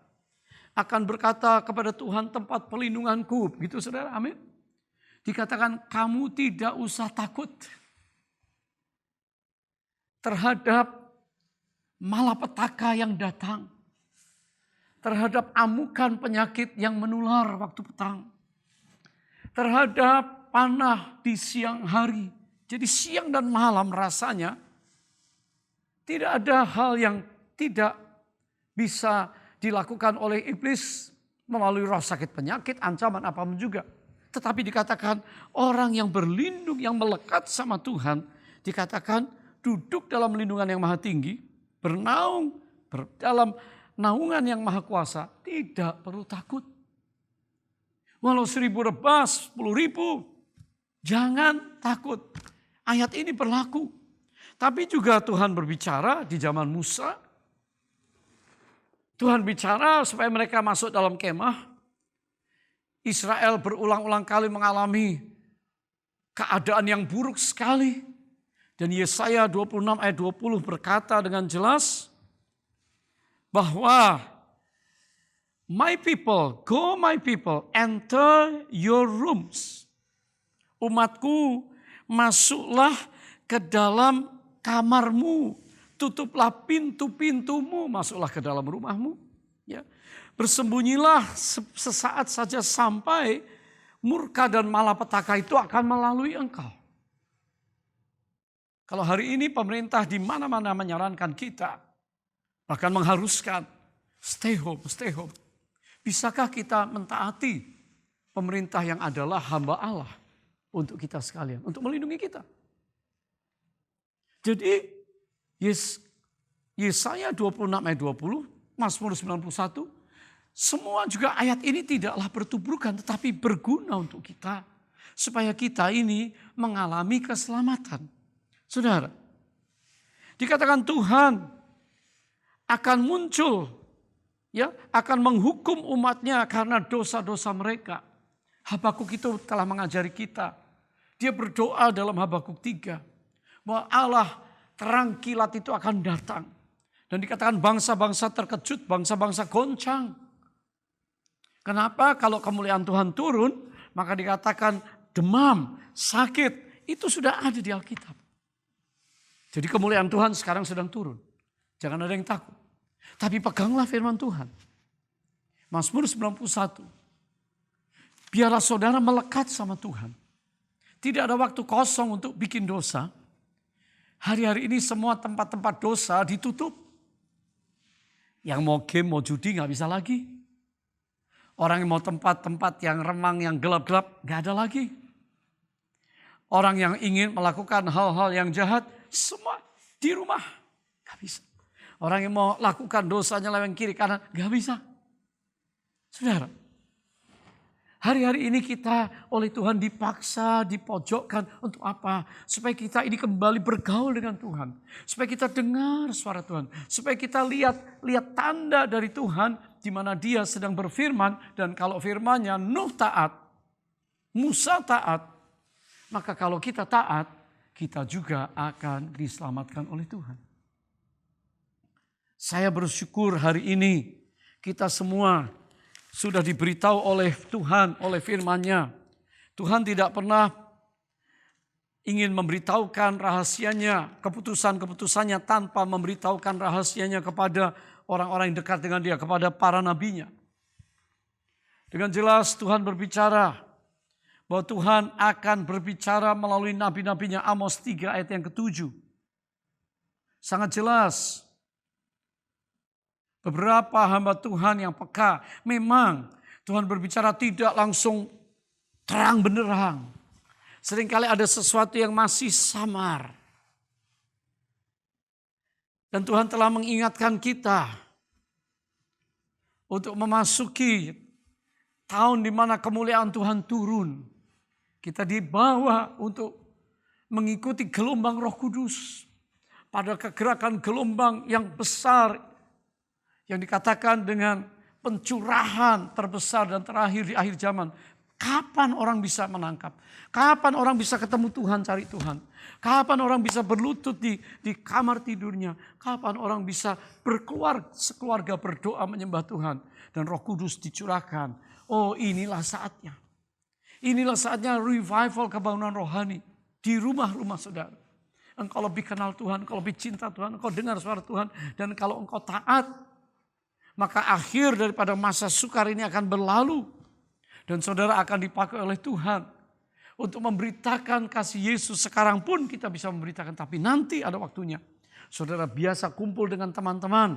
akan berkata kepada Tuhan tempat perlindunganku. Gitu saudara, amin. Dikatakan kamu tidak usah takut terhadap malapetaka yang datang. Terhadap amukan penyakit yang menular waktu petang. Terhadap panah di siang hari. Jadi siang dan malam rasanya tidak ada hal yang tidak bisa dilakukan oleh iblis melalui roh sakit penyakit, ancaman apapun juga. Tetapi dikatakan orang yang berlindung, yang melekat sama Tuhan, dikatakan duduk dalam lindungan yang maha tinggi, bernaung dalam naungan yang maha kuasa, tidak perlu takut. Walau 1000 rebas, 10.000, jangan takut. Ayat ini berlaku. Tapi juga Tuhan berbicara di zaman Musa. Tuhan bicara supaya mereka masuk dalam kemah. Israel berulang-ulang kali mengalami keadaan yang buruk sekali. Dan Yesaya 26 ayat 20 berkata dengan jelas bahwa my people, go my people, enter your rooms. Umatku, masuklah ke dalam kamarmu, tutuplah pintu-pintumu, masuklah ke dalam rumahmu. Ya. Bersembunyilah sesaat saja sampai murka dan malapetaka itu akan melalui engkau. Kalau hari ini pemerintah di mana-mana menyarankan kita, bahkan mengharuskan stay home, stay home. Bisakah kita mentaati pemerintah yang adalah hamba Allah untuk kita sekalian, untuk melindungi kita? Jadi Yesaya 26 ayat 20, Mazmur 91, semua juga ayat ini tidaklah bertubrukan tetapi berguna untuk kita. Supaya kita ini mengalami keselamatan. Saudara, dikatakan Tuhan akan muncul, ya, akan menghukum umatnya karena dosa-dosa mereka. Habakuk itu telah mengajari kita. Dia berdoa dalam Habakuk 3. Bahwa Allah terang kilat itu akan datang. Dan dikatakan bangsa-bangsa terkejut, bangsa-bangsa goncang. Kenapa? Kalau kemuliaan Tuhan turun, maka dikatakan demam, sakit, itu sudah ada di Alkitab. Jadi kemuliaan Tuhan sekarang sedang turun. Jangan ada yang takut. Tapi peganglah firman Tuhan. Mazmur 91. Biarlah saudara melekat sama Tuhan. Tidak ada waktu kosong untuk bikin dosa. Hari-hari ini semua tempat-tempat dosa ditutup. Yang mau game, mau judi gak bisa lagi. Orang yang mau tempat-tempat yang remang, yang gelap-gelap gak ada lagi. Orang yang ingin melakukan hal-hal yang jahat, semua di rumah. Gak bisa. Orang yang mau lakukan dosanya lewat kiri kanan gak bisa. Saudara. Hari-hari ini kita oleh Tuhan dipaksa, dipojokkan untuk apa? Supaya kita ini kembali bergaul dengan Tuhan. Supaya kita dengar suara Tuhan. Supaya kita lihat tanda dari Tuhan di mana Dia sedang berfirman. Dan kalau firman-Nya Nuh taat, Musa taat, maka kalau kita taat, kita juga akan diselamatkan oleh Tuhan. Saya bersyukur hari ini kita semua sudah diberitahu oleh Tuhan, oleh firman-Nya. Tuhan tidak pernah ingin memberitahukan rahasianya, keputusan-keputusannya tanpa memberitahukan rahasianya kepada orang-orang yang dekat dengan Dia, kepada para nabinya. Dengan jelas Tuhan berbicara bahwa Tuhan akan berbicara melalui nabi-nabinya. Amos 3 ayat yang ke-7. Sangat jelas. Beberapa hamba Tuhan yang peka, memang Tuhan berbicara tidak langsung terang benderang. Seringkali ada sesuatu yang masih samar. Dan Tuhan telah mengingatkan kita untuk memasuki tahun di mana kemuliaan Tuhan turun. Kita dibawa untuk mengikuti gelombang Roh Kudus. Pada kegerakan gelombang yang besar, yang dikatakan dengan pencurahan terbesar dan terakhir di akhir zaman. Kapan orang bisa menangkap? Kapan orang bisa ketemu Tuhan, cari Tuhan? Kapan orang bisa berlutut di kamar tidurnya? Kapan orang bisa sekeluarga berdoa menyembah Tuhan? Dan Roh Kudus dicurahkan. Oh, inilah saatnya. Inilah saatnya revival kebangunan rohani di rumah-rumah saudara. Engkau lebih kenal Tuhan, engkau lebih cinta Tuhan, engkau dengar suara Tuhan. Dan kalau engkau taat, maka akhir daripada masa sukar ini akan berlalu. Dan saudara akan dipakai oleh Tuhan untuk memberitakan kasih Yesus. Sekarang pun kita bisa memberitakan, tapi nanti ada waktunya. Saudara biasa kumpul dengan teman-teman,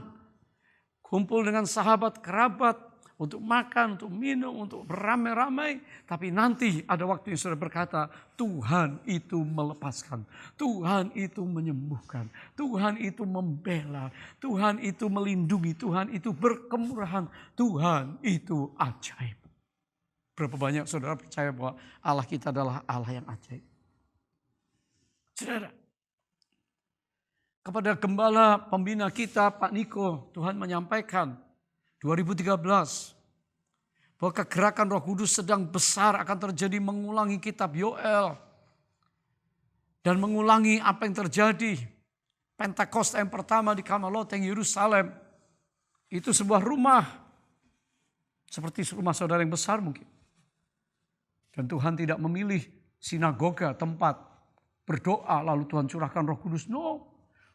kumpul dengan sahabat, kerabat, untuk makan, untuk minum, untuk beramai-ramai. Tapi nanti ada waktu yang saudara berkata, Tuhan itu melepaskan. Tuhan itu menyembuhkan. Tuhan itu membela. Tuhan itu melindungi. Tuhan itu berkemurahan. Tuhan itu ajaib. Berapa banyak saudara percaya bahwa Allah kita adalah Allah yang ajaib. Saudara, kepada gembala pembina kita Pak Niko, Tuhan menyampaikan 2013 bahwa kegerakan Roh Kudus sedang besar akan terjadi, mengulangi kitab Yoel dan mengulangi apa yang terjadi Pentakosta yang pertama di Kamar Loteng Yerusalem. Itu sebuah rumah seperti rumah saudara yang besar mungkin. Dan Tuhan tidak memilih sinagoga, tempat berdoa lalu Tuhan curahkan Roh Kudus. No,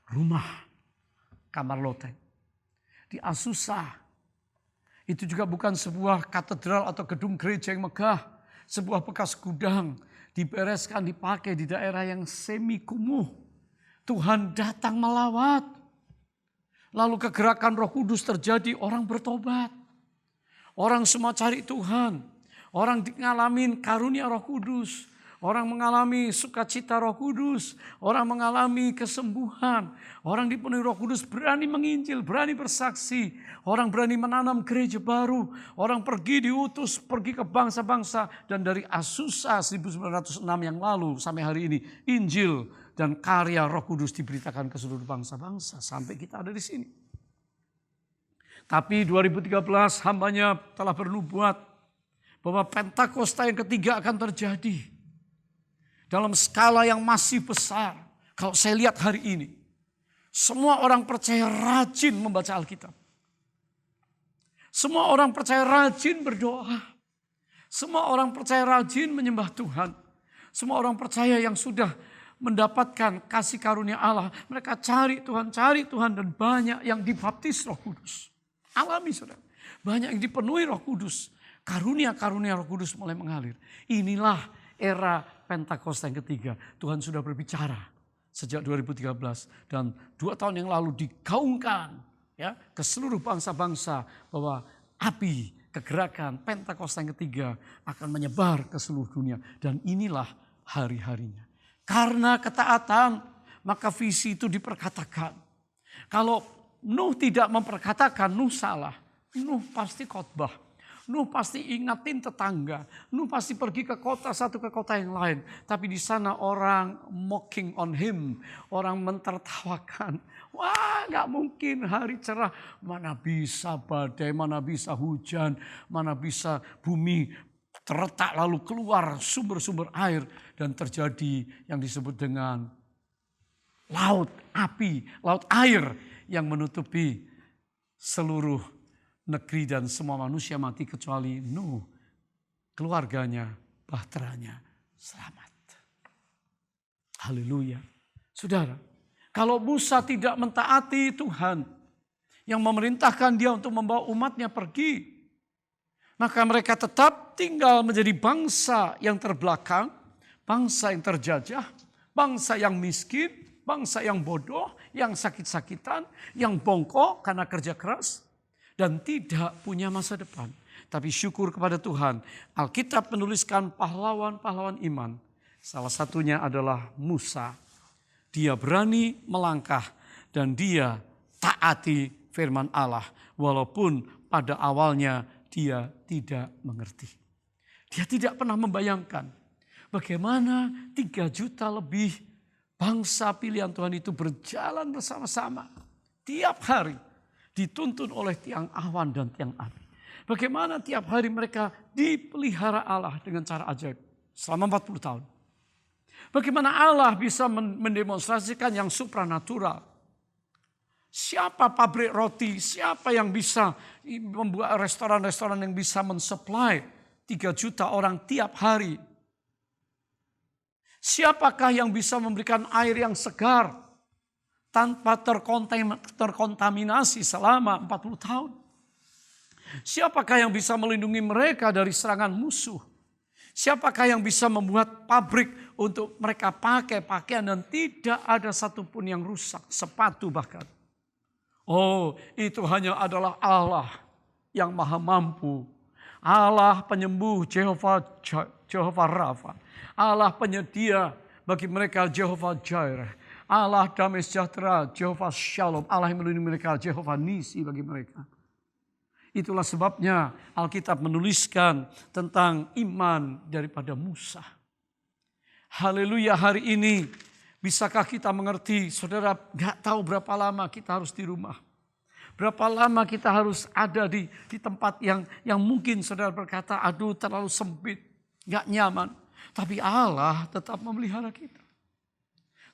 rumah, kamar loteng. Di Azusa, itu juga bukan sebuah katedral atau gedung gereja yang megah. Sebuah bekas gudang dibereskan, dipakai di daerah yang semi kumuh. Tuhan datang melawat. Lalu kegerakan Roh Kudus terjadi, orang bertobat. Orang semua cari Tuhan. Orang ngalamin karunia Roh Kudus. Orang mengalami sukacita Roh Kudus. Orang mengalami kesembuhan. Orang dipenuhi Roh Kudus berani menginjil, berani bersaksi. Orang berani menanam gereja baru. Orang pergi diutus, pergi ke bangsa-bangsa. Dan dari Azusa 1906 yang lalu sampai hari ini, Injil dan karya Roh Kudus diberitakan ke seluruh bangsa-bangsa. Sampai kita ada di sini. Tapi 2013 hambanya telah bernubuat bahwa Pentakosta yang ketiga akan terjadi. Dalam skala yang masih besar. Kalau saya lihat hari ini. Semua orang percaya rajin membaca Alkitab. Semua orang percaya rajin berdoa. Semua orang percaya rajin menyembah Tuhan. Semua orang percaya yang sudah mendapatkan kasih karunia Allah. Mereka cari Tuhan dan banyak yang dibaptis Roh Kudus. Alami saudara. Banyak yang dipenuhi Roh Kudus. Karunia-karunia Roh Kudus mulai mengalir. Inilah era Pentakosta yang ketiga. Tuhan sudah berbicara sejak 2013 dan 2 tahun yang lalu digaungkan ya ke seluruh bangsa-bangsa bahwa api kegerakan Pentakosta yang ketiga akan menyebar ke seluruh dunia dan inilah hari-harinya. Karena ketaatan maka visi itu diperkatakan. Kalau Nuh tidak memperkatakan, Nuh salah. Nuh pasti khotbah. Nuh pasti ingatin tetangga. Nuh pasti pergi ke kota satu ke kota yang lain. Tapi di sana orang mocking on him. Orang mentertawakan. Wah gak mungkin hari cerah. Mana bisa badai, mana bisa hujan. Mana bisa bumi terletak lalu keluar sumber-sumber air. Dan terjadi yang disebut dengan laut api, laut air yang menutupi seluruh negeri dan semua manusia mati kecuali Nuh. Keluarganya, bahteranya selamat. Haleluya. Saudara, kalau Musa tidak mentaati Tuhan yang memerintahkan dia untuk membawa umatnya pergi, maka mereka tetap tinggal menjadi bangsa yang terbelakang, bangsa yang terjajah, bangsa yang miskin, bangsa yang bodoh, yang sakit-sakitan, yang bongkok karena kerja keras. Dan tidak punya masa depan. Tapi syukur kepada Tuhan. Alkitab menuliskan pahlawan-pahlawan iman. Salah satunya adalah Musa. Dia berani melangkah. Dan dia taati firman Allah. Walaupun pada awalnya dia tidak mengerti. Dia tidak pernah membayangkan. Bagaimana 3 juta lebih bangsa pilihan Tuhan itu berjalan bersama-sama. Tiap hari. Dituntun oleh tiang awan dan tiang api. Bagaimana tiap hari mereka dipelihara Allah dengan cara ajaib selama 40 tahun. Bagaimana Allah bisa mendemonstrasikan yang supranatural. Siapa pabrik roti, siapa yang bisa membuat restoran-restoran yang bisa mensupply 3 juta orang tiap hari. Siapakah yang bisa memberikan air yang segar tanpa terkontaminasi selama 40 tahun. Siapakah yang bisa melindungi mereka dari serangan musuh? Siapakah yang bisa membuat pabrik untuk mereka pakai pakaian dan tidak ada satupun yang rusak, sepatu bahkan. Oh, itu hanya adalah Allah yang maha mampu. Allah penyembuh, Jehovah Rafa. Allah penyedia bagi mereka, Jehovah Jireh. Allah damai sejahtera, Jehovah Shalom. Allah yang melindungi mereka, Jehovah Nisi bagi mereka. Itulah sebabnya Alkitab menuliskan tentang iman daripada Musa. Haleluya, hari ini bisakah kita mengerti, saudara, gak tahu berapa lama kita harus di rumah. Berapa lama kita harus ada di tempat yang mungkin saudara berkata, aduh terlalu sempit, gak nyaman. Tapi Allah tetap memelihara kita.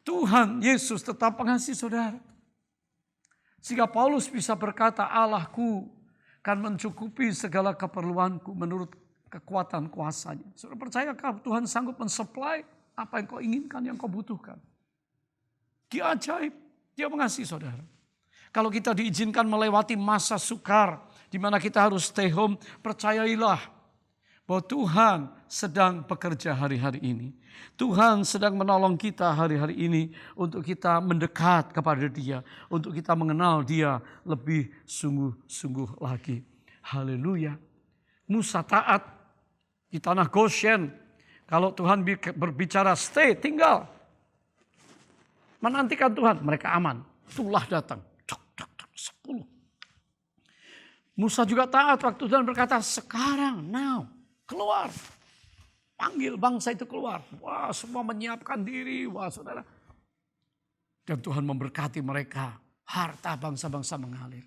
Tuhan Yesus tetap mengasihi saudara. Sehingga Paulus bisa berkata, Allahku kan mencukupi segala keperluanku menurut kekuatan kuasanya. Saudara percayakah Tuhan sanggup mensupply apa yang kau inginkan, yang kau butuhkan. Dia ajaib, dia mengasihi saudara. Kalau kita diizinkan melewati masa sukar, di mana kita harus stay home, percayailah bahwa Tuhan sedang bekerja hari-hari ini. Tuhan sedang menolong kita hari-hari ini untuk kita mendekat kepada Dia, untuk kita mengenal Dia lebih sungguh-sungguh lagi. Haleluya. Musa taat di tanah Goshen. Kalau Tuhan berbicara stay, tinggal. Menantikan Tuhan, mereka aman. Itulah datang. 10. Musa juga taat waktu Tuhan berkata, sekarang, now, keluar. Panggil bangsa itu keluar. Wah, semua menyiapkan diri. Wah, saudara. Dan Tuhan memberkati mereka. Harta bangsa-bangsa mengalir.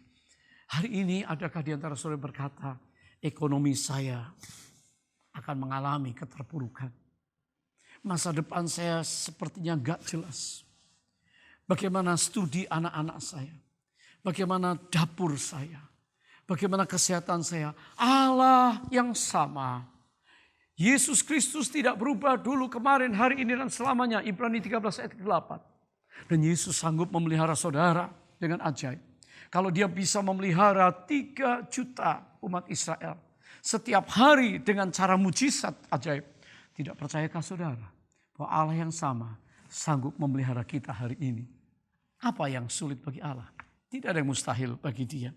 Hari ini adakah di antara saudara berkata, ekonomi saya akan mengalami keterpurukan. Masa depan saya sepertinya gak jelas. Bagaimana studi anak-anak saya. Bagaimana dapur saya. Bagaimana kesehatan saya. Allah yang sama. Yesus Kristus tidak berubah dulu, kemarin, hari ini, dan selamanya. Ibrani 13 ayat 8. Dan Yesus sanggup memelihara saudara dengan ajaib. Kalau dia bisa memelihara 3 juta umat Israel. Setiap hari dengan cara mujizat ajaib. Tidak percayakah saudara bahwa Allah yang sama sanggup memelihara kita hari ini? Apa yang sulit bagi Allah? Tidak ada yang mustahil bagi Dia.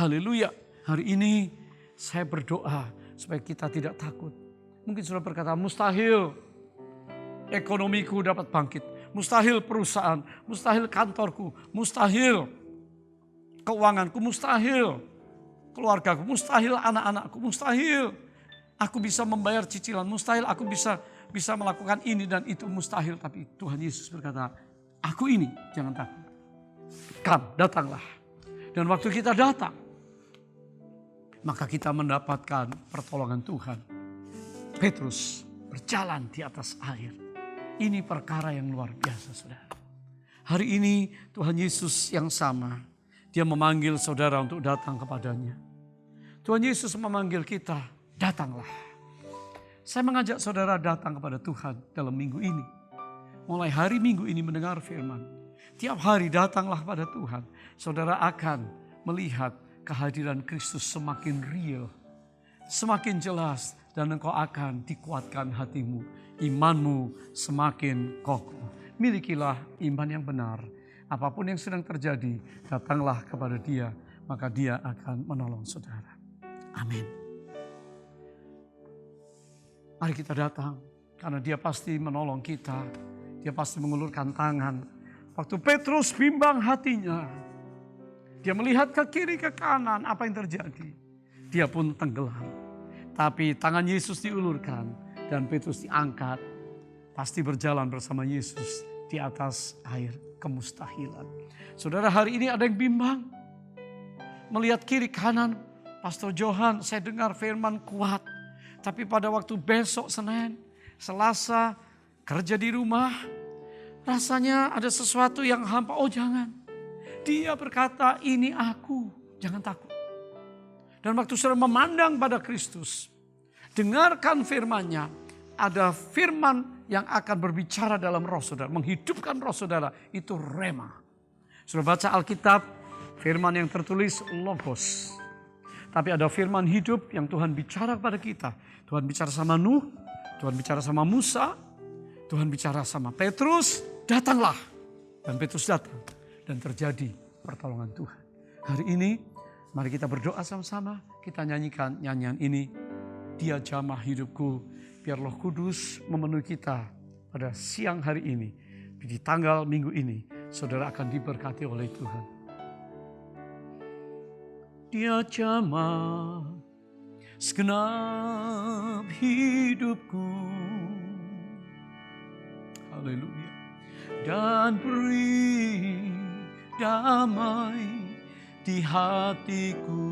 Haleluya. Hari ini saya berdoa supaya kita tidak takut. Mungkin saudara berkata, mustahil ekonomiku dapat bangkit. Mustahil perusahaan, mustahil kantorku, mustahil keuanganku, mustahil keluargaku, mustahil anak-anakku, mustahil aku bisa membayar cicilan, mustahil aku bisa melakukan ini dan itu, mustahil. Tapi Tuhan Yesus berkata, aku ini, jangan takut. Datanglah. Dan waktu kita datang, maka kita mendapatkan pertolongan Tuhan. Petrus berjalan di atas air. Ini perkara yang luar biasa, saudara. Hari ini Tuhan Yesus yang sama, Dia memanggil saudara untuk datang kepadanya. Tuhan Yesus memanggil kita, datanglah. Saya mengajak saudara datang kepada Tuhan dalam minggu ini. Mulai hari Minggu ini mendengar firman. Tiap hari datanglah pada Tuhan. Saudara akan melihat kehadiran Kristus semakin real. Semakin jelas. Dan engkau akan dikuatkan hatimu. Imanmu semakin kokoh. Milikilah iman yang benar. Apapun yang sedang terjadi, datanglah kepada Dia. Maka Dia akan menolong saudara. Amin. Mari kita datang. Karena Dia pasti menolong kita. Dia pasti mengulurkan tangan. Waktu Petrus bimbang hatinya, dia melihat ke kiri ke kanan, apa yang terjadi? Dia pun tenggelam. Tapi tangan Yesus diulurkan dan Petrus diangkat. Pasti berjalan bersama Yesus di atas air kemustahilan. Saudara, hari ini ada yang bimbang. Melihat kiri kanan, Pastor Johan, saya dengar firman kuat. Tapi pada waktu besok Senin, Selasa, kerja di rumah, rasanya ada sesuatu yang hampa. Oh jangan. Dia berkata, ini aku. Jangan takut. Dan waktu saudara memandang pada Kristus, dengarkan firman-Nya. Ada firman yang akan berbicara dalam roh saudara. Menghidupkan roh saudara. Itu rema. Saudara baca Alkitab, firman yang tertulis logos. Tapi ada firman hidup yang Tuhan bicara kepada kita. Tuhan bicara sama Nuh. Tuhan bicara sama Musa. Tuhan bicara sama Petrus, datanglah. Dan Petrus datang. Dan terjadi pertolongan Tuhan. Hari ini, mari kita berdoa sama-sama. Kita nyanyikan nyanyian ini. Dia jamah hidupku. Biar Roh Kudus memenuhi kita pada siang hari ini. Di tanggal minggu ini, saudara akan diberkati oleh Tuhan. Dia jamah segenap hidupku. Haleluya. Dan beri damai di hatiku.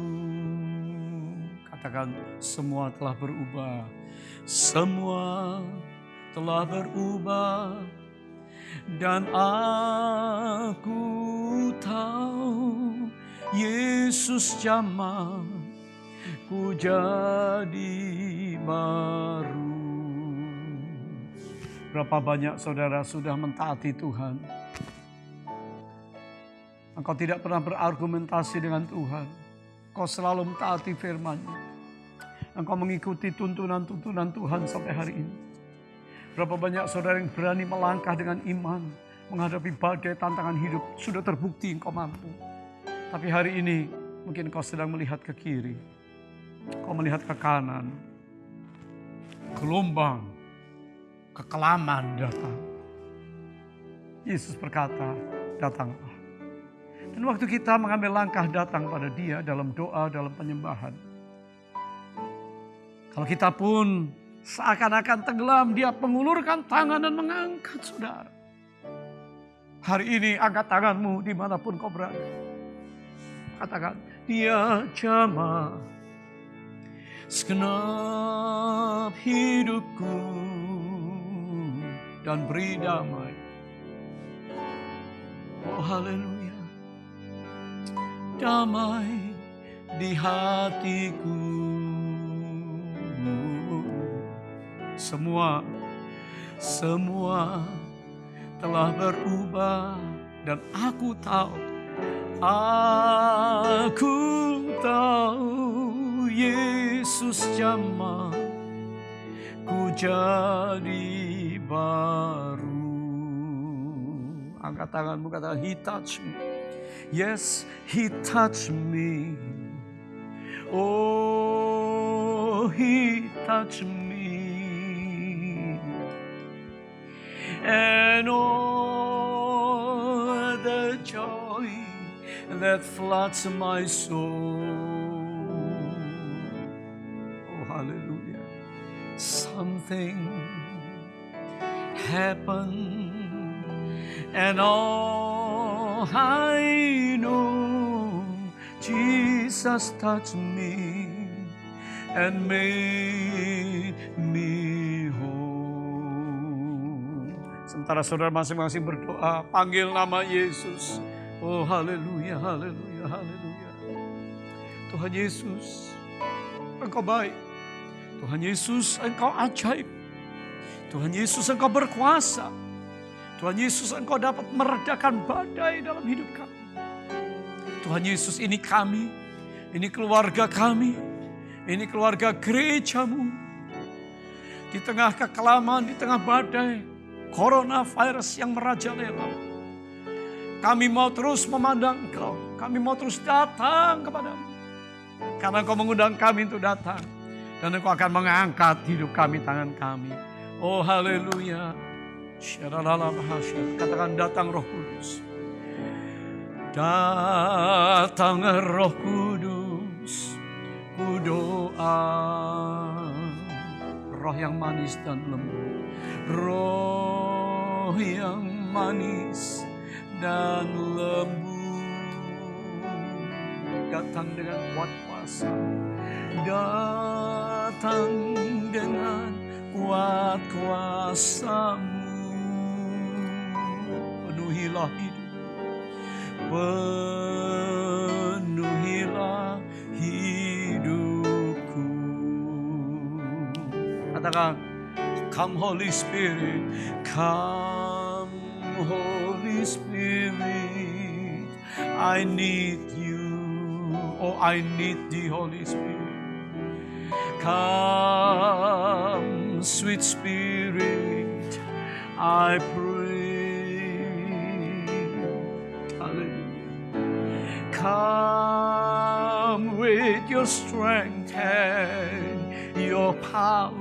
Katakan, semua telah berubah. Semua telah berubah. Dan aku tahu Yesus jamah ku jadi baru. Berapa banyak saudara sudah mentaati Tuhan. Engkau tidak pernah berargumentasi dengan Tuhan. Engkau selalu mentaati firman-Nya. Engkau mengikuti tuntunan-tuntunan Tuhan sampai hari ini. Berapa banyak saudara yang berani melangkah dengan iman, menghadapi badai tantangan hidup, sudah terbukti engkau mampu. Tapi hari ini mungkin engkau sedang melihat ke kiri, engkau melihat ke kanan, gelombang, kekelaman datang. Yesus berkata, datanglah. Dan waktu kita mengambil langkah datang pada Dia dalam doa, dalam penyembahan. Kalau kita pun seakan-akan tenggelam, Dia mengulurkan tangan dan mengangkat saudara. Hari ini angkat tanganmu dimanapun kau berada. Katakan, Dia jamah segenap hidupku dan beri damai. Oh haleluya. Damai di hatiku. Semua telah berubah dan aku tahu Yesus jamah ku jadi baru. Angkat tanganmu, katakan, He touched me. Yes, He touched me. Oh, He touched me. And all the joy that floods my soul. Oh, hallelujah. Something happened, and all I know, Jesus touched me and made me whole. Sementara saudara masing-masing berdoa, panggil nama Yesus. Oh haleluya, haleluya, haleluya. Tuhan Yesus, Engkau baik. Tuhan Yesus, Engkau ajaib. Tuhan Yesus, Engkau berkuasa. Tuhan Yesus, Engkau dapat meredakan badai dalam hidup kami. Tuhan Yesus, ini kami, ini keluarga kami, ini keluarga gereja-Mu. Di tengah kekelaman, di tengah badai, coronavirus yang merajalela, kami mau terus memandang Engkau, kami mau terus datang kepadamu. Karena Engkau mengundang kami untuk datang, dan Engkau akan mengangkat hidup kami, tangan kami. Oh haleluya. Katakan, datang Roh Kudus. Datang Roh Kudus, ku doa. Roh yang manis dan lembut, roh yang manis dan lembut, datang dengan kuat kuasa, datang dengan kuat kuasa-Mu. Penuhilah hidup, penuhilah hidupku. Katakan, come Holy Spirit, come Holy Spirit, I need you, oh I need the Holy Spirit. Come sweet Spirit, I pray. Come with your strength and your power.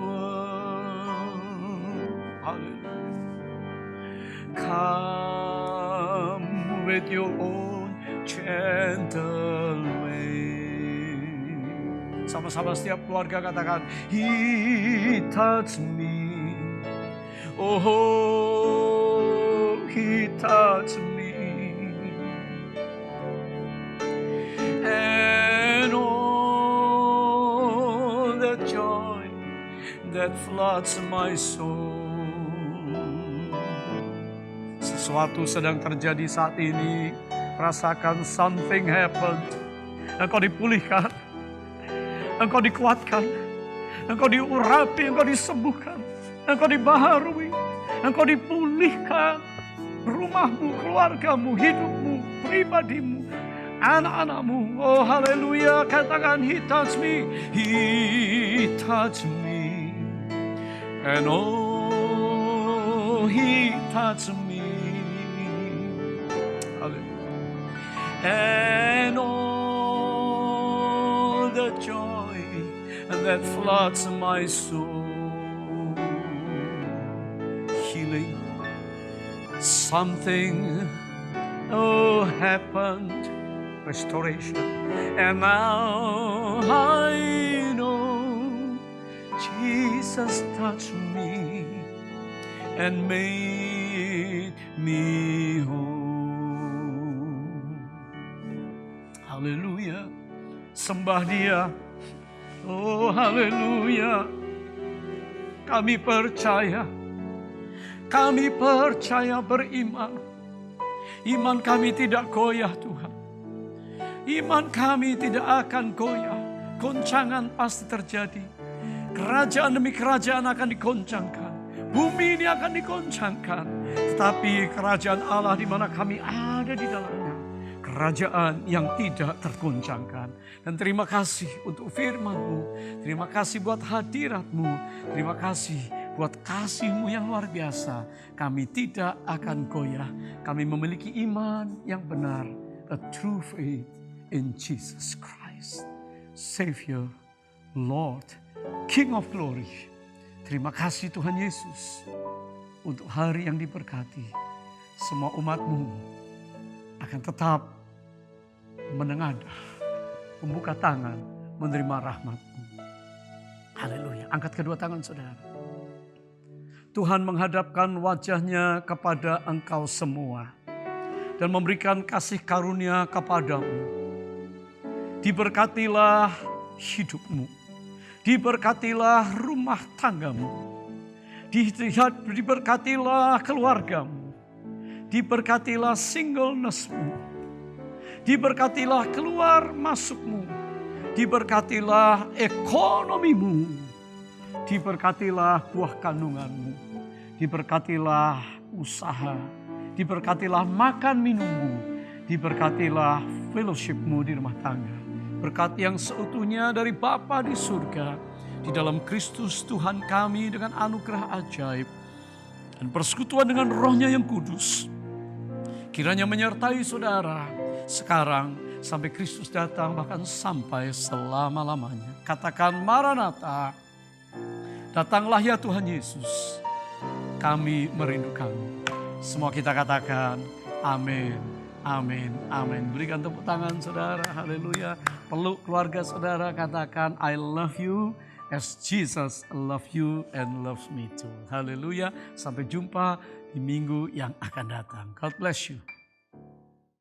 Hallelujah. Come with your own gentle way. Sama-sama setiap keluarga katakan, He touched me. Oh, He touched me. And all the joy that floods my soul. Sesuatu sedang terjadi saat ini. Rasakan something happened. Engkau dipulihkan, engkau dikuatkan, engkau diurapi, engkau disembuhkan, engkau dibaharui, Engkau dipulihkan rumahmu, keluargamu, hidupmu, pribadimu, anak-anakmu. Oh haleluya, katakan He touched me, He touched me. And oh He touched me. Hallelujah. And oh the joy that floods my soul. Healing. Something happened, restoration, and now I know Jesus touched me and made me whole. Haleluya, sembah Dia. Oh haleluya, kami percaya. Kami percaya, beriman. Iman kami tidak goyah Tuhan. Iman kami tidak akan goyah. Goncangan pasti terjadi. Kerajaan demi kerajaan akan digoncangkan. Bumi ini akan digoncangkan. Tetapi kerajaan Allah di mana kami ada di dalamnya. Kerajaan yang tidak tergoncangkan. Dan terima kasih untuk firman-Mu. Terima kasih buat hadirat-Mu. Terima kasih buat kasih-Mu yang luar biasa. Kami tidak akan goyah. Kami memiliki iman yang benar. A true faith in Jesus Christ. Savior, Lord, King of Glory. Terima kasih Tuhan Yesus. Untuk hari yang diberkati. Semua umat-Mu akan tetap menengadah, membuka tangan, menerima rahmat-Mu. Haleluya. Angkat kedua tangan saudara. Tuhan menghadapkan wajahnya kepada engkau semua. Dan memberikan kasih karunia kepadamu. Diberkatilah hidupmu. Diberkatilah rumah tanggamu. Diberkatilah keluargamu. Diberkatilah singleness-mu. Diberkatilah keluar masukmu. Diberkatilah ekonomimu. Diberkatilah buah kandunganmu. Diberkatilah usaha. Diberkatilah makan minummu. Diberkatilah fellowshipmu di rumah tangga. Berkat yang seutuhnya dari Bapa di surga. Di dalam Kristus Tuhan kami dengan anugerah ajaib. Dan persekutuan dengan Roh-Nya yang kudus. Kiranya menyertai saudara. Sekarang sampai Kristus datang bahkan sampai selama-lamanya. Katakan Maranatha. Datanglah ya Tuhan Yesus. Kami merindukanmu. Semua kita katakan amin, amin, amin. Berikan tepuk tangan saudara, haleluya. Peluk keluarga saudara, katakan I love you as Jesus love you and loves me too. Haleluya, sampai jumpa di minggu yang akan datang. God bless you.